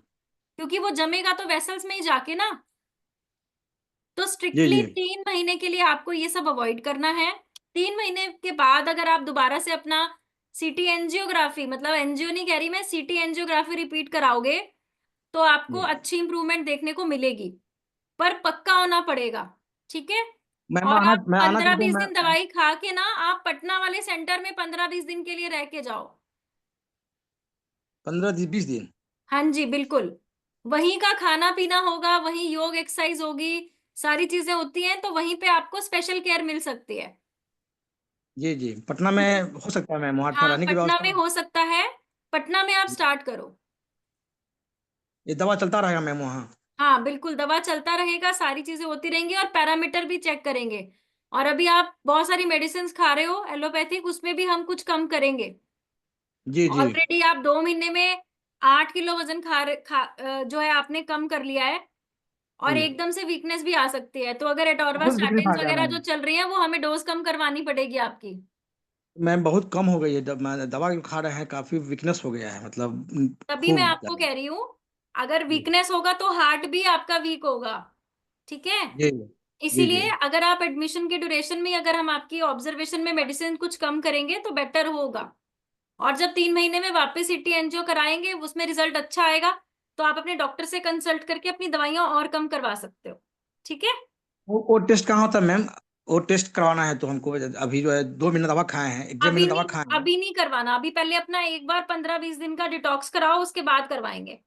क्योंकि वो जमेगा तो वेसल्स में ही जाके ना। तो जी स्ट्रिक्टली जी 3 महीने के लिए आपको ये सब अवॉइड करना है। 3 महीने के बाद अगर आप दोबारा से अपना सीटी एंजियोग्राफी, मतलब एंजियो नहीं कह रही मैं, सीटी एंजियोग्राफी रिपीट कराओगे तो आपको जी। अच्छी इंप्रूवमेंट देखने को मिलेगी, पर पक्का होना पड़ेगा, ठीक है। मैं और आना आप मैं आना पंद्रह चाहता हूँ बीस मैं। दिन दवाई खा के ना आप पटना वाले सेंटर में 15-20 दिन के लिए रह के जाओ। 15-20 दिन। हाँ जी, बिल्कुल। वहीं का खाना पीना होगा, वहीं योग एक्सरसाइज होगी, सारी चीजें होती हैं, तो वहीं पे आपको स्पेशल केयर मिल सकती है। जी जी, पटना ठीक में है? हो सकता है मैम, वहाँ हाँ, ठहराने की पटना व्यवस्था में है? हो सकता है। पटना में आप स्टार्ट करो। ये दवा चलता रहेगा मैम वहाँ? हाँ बिल्कुल, दवा चलता रहेगा, सारी चीजें होती रहेंगी, और पैरामीटर भी चेक करेंगे। और अभी आप बहुत सारी मेडिसिन खा रहे हो एलोपैथिक, उसमें भी हम कुछ कम करेंगे। जी जी ऑलरेडी आप 2 महीने में 8 किलो वजन जो है आपने कम कर लिया है, और जी। एकदम से वीकनेस भी आ सकती है। तो अगर एटोरवा बहुत वीकनेस आ स्टैटिन्स गया वगैरह मैम। जो चल रही हैं वो हमें डोज कम करवानी पड़ेगी आपकी। मैम बहुत कम हो गई है, जब मैं दवा जो खा रहे हैं काफी वीकनेस हो गया है, मतलब तभी मैं खूब आपको ज्यादा। कह रही हूँ, अगर जी वीकनेस होगा तो हार्ट भी आपका वीक होगा, ठीक है। जी जी जी। इसीलिए अगर आप एडमिशन के ड्यूरेशन में, अगर हम आपकी ऑब्जर्वेशन में मेडिसिन कुछ कम करेंगे तो बेटर होगा। और जब 3 महीने में वापस सीटी एंजियो कराएंगे, उसमें रिजल्ट अच्छा आएगा, तो आप अपने डॉक्टर से कंसल्ट करके अपनी दवाइयां और कम करवा सकते हो, ठीक है। वो टेस्ट कहाँ होता है मैम? वो टेस्ट करवाना है तो हमको, अभी जो है 2 महीने दवा खाए हैं, 1.5 महीने दवा खाए हैं। अभी नहीं करवाना, अभी पहले अपना एक बार 15-20 दिन का डिटॉक्स कराओ, उसके बाद करवाएंगे।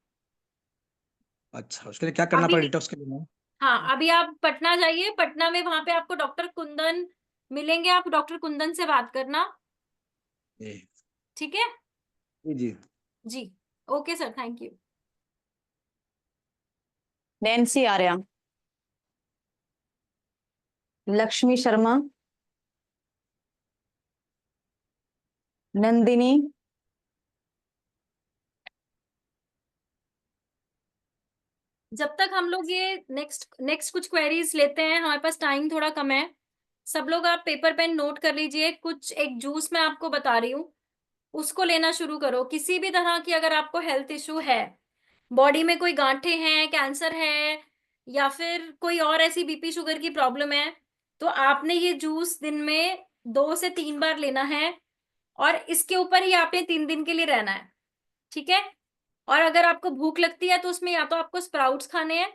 अच्छा, उसके लिए क्या करना अभी पड़ेगा डिटॉक्स के लिए मैम? हाँ, अभी आप पटना जाइए, पटना में वहां पे आपको डॉक्टर कुंदन मिलेंगे, आप डॉक्टर कुंदन से बात करना, जी ठीक है। जी जी। जी, okay sir, thank you. Nancy Arya, Lakshmi Sharma, Nandini, जब तक हम लोग ये नेक्स्ट कुछ क्वेरीज लेते हैं, हमारे पास टाइम थोड़ा कम है, सब लोग आप पेपर पेन नोट कर लीजिए। कुछ एक जूस मैं आपको बता रही हूँ, उसको लेना शुरू करो। किसी भी तरह की अगर आपको हेल्थ इशू है, बॉडी में कोई गांठें हैं, कैंसर है, या फिर कोई और ऐसी बीपी शुगर की प्रॉब्लम है, तो आपने ये जूस दिन में 2 से 3 बार लेना है, और इसके ऊपर ही आपने 3 दिन के लिए रहना है, ठीक है। और अगर आपको भूख लगती है तो उसमें या तो आपको स्प्राउट्स खाने हैं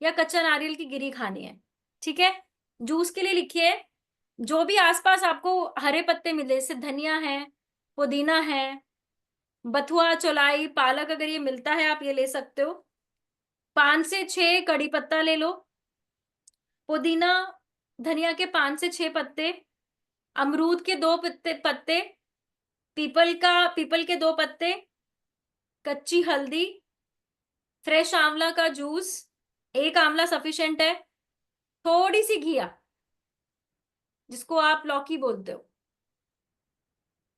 या कच्चा नारियल की गिरी खानी है, ठीक है। जूस के लिए लिखिए, जो भी आसपास आपको हरे पत्ते मिले, जैसे धनिया है, पुदीना है, बथुआ, चौलाई, पालक, अगर ये मिलता है आप ये ले सकते हो। 5 से 6 कड़ी पत्ता ले लो, पुदीना, धनिया के 5 से 6 पत्ते, अमरूद के 2 पत्ते, पीपल के 2 पत्ते, कच्ची हल्दी, फ्रेश आंवला का जूस, एक आंवला सफिशिएंट है, थोड़ी सी घिया, जिसको आप लौकी बोलते हो,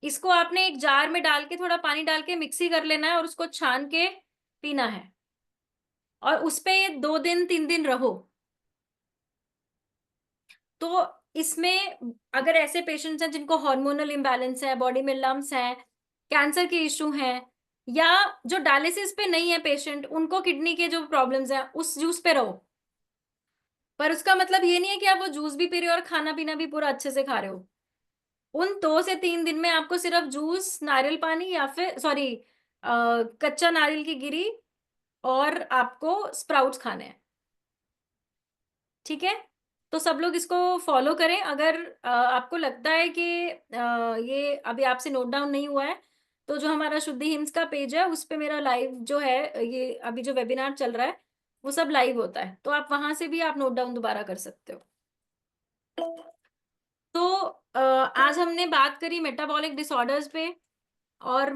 इसको आपने एक जार में डाल के थोड़ा पानी डाल के मिक्सी कर लेना है, और उसको छान के पीना है, और उस पे 2 दिन 3 दिन रहो। तो इसमें अगर ऐसे पेशेंट्स हैं जिनको हार्मोनल इम्बैलेंस है, बॉडी में लम्स है, कैंसर के इश्यू हैं, या जो डायलिसिस पे नहीं है पेशेंट, उनको किडनी के जो प्रॉब्लम्स हैं, उस जूस पे रहो। पर उसका मतलब ये नहीं है कि आप वो जूस भी पी रहे हो और खाना पीना भी पूरा अच्छे से खा रहे हो। उन 2 से 3 दिन में आपको सिर्फ जूस, नारियल पानी, या फिर सॉरी कच्चा नारियल की गिरी, और आपको स्प्राउट्स खाने हैं, ठीक है। तो सब लोग इसको फॉलो करें। अगर आपको लगता है कि ये अभी आपसे नोट डाउन नहीं हुआ है, तो जो हमारा शुद्धि हिम्स का पेज है, उस पे मेरा लाइव जो है, ये अभी जो वेबिनार चल रहा है वो सब लाइव होता है, तो आप वहां से भी आप नोट डाउन दोबारा कर सकते हो। तो आज हमने बात करी मेटाबॉलिक डिसऑर्डर्स पे, और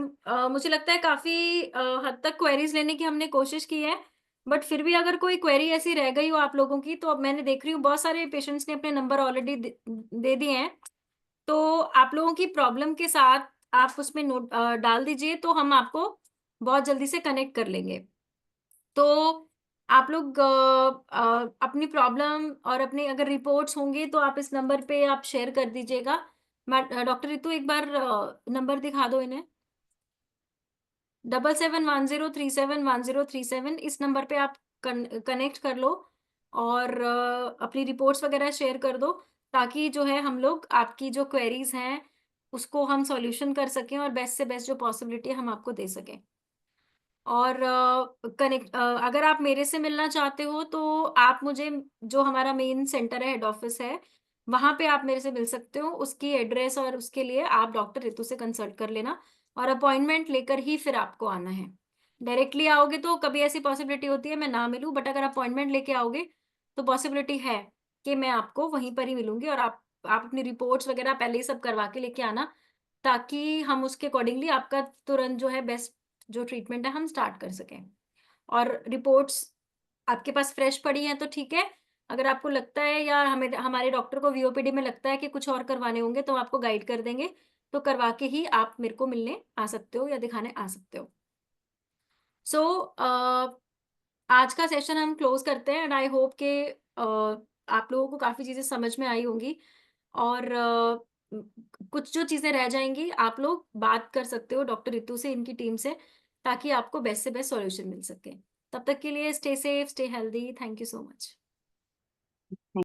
मुझे लगता है काफी हद तक क्वेरीज लेने की हमने कोशिश की है। बट फिर भी अगर कोई क्वेरी ऐसी रह गई हो आप लोगों की, तो अब मैंने देख रही हूँ बहुत सारे पेशेंट्स ने अपने नंबर ऑलरेडी दे दिए हैं, तो आप लोगों की प्रॉब्लम के साथ आप उसमें नोट डाल दीजिए, तो हम आपको बहुत जल्दी से कनेक्ट कर लेंगे। तो आप लोग अपनी प्रॉब्लम और अपने अगर रिपोर्ट्स होंगे तो आप इस नंबर पे आप शेयर कर दीजिएगा। डॉक्टर रितु एक बार नंबर दिखा दो इन्हें, 7710371037। इस नंबर पे आप कनेक्ट कर लो और अपनी रिपोर्ट्स वगैरह शेयर कर दो, ताकि जो है हम लोग आपकी जो क्वेरीज हैं उसको हम सॉल्यूशन कर सकें और बेस्ट से बेस्ट जो पॉसिबिलिटी हम आपको दे सकें। और अगर आप मेरे से मिलना चाहते हो तो आप मुझे, जो हमारा मेन सेंटर है, हेड ऑफिस है, वहां पे आप मेरे से मिल सकते हो। उसकी एड्रेस और उसके लिए आप डॉक्टर रितु से कंसल्ट कर लेना और अपॉइंटमेंट लेकर ही फिर आपको आना है। डायरेक्टली आओगे तो कभी ऐसी पॉसिबिलिटी होती है मैं ना मिलूं, बट अगर अपॉइंटमेंट लेके आओगे तो पॉसिबिलिटी है कि मैं आपको वहीं पर ही मिलूंगी। और आप अपनी रिपोर्ट्स वगैरह पहले ही सब करवा के लेके आना, ताकि हम उसके अकॉर्डिंगली आपका तुरंत जो है बेस्ट जो ट्रीटमेंट है हम स्टार्ट कर सकें। और रिपोर्ट्स आपके पास फ्रेश पड़ी हैं तो ठीक है। अगर आपको लगता है या हमें हमारे डॉक्टर को वीओपीडी में लगता है कि कुछ और करवाने होंगे तो आपको गाइड कर देंगे, तो करवा के ही आप मेरे को मिलने आ सकते हो या दिखाने आ सकते हो। सो आज का सेशन हम क्लोज करते हैं एंड आई होप कि आप लोगों को काफ़ी चीज़ें समझ में आई होंगी। और कुछ जो चीज़ें रह जाएंगी आप लोग बात कर सकते हो डॉक्टर रितु से, इनकी टीम से, ताकि आपको बेस्ट से बेस्ट सॉल्यूशन मिल सके। तब तक के लिए stay safe, stay healthy. Thank you so much.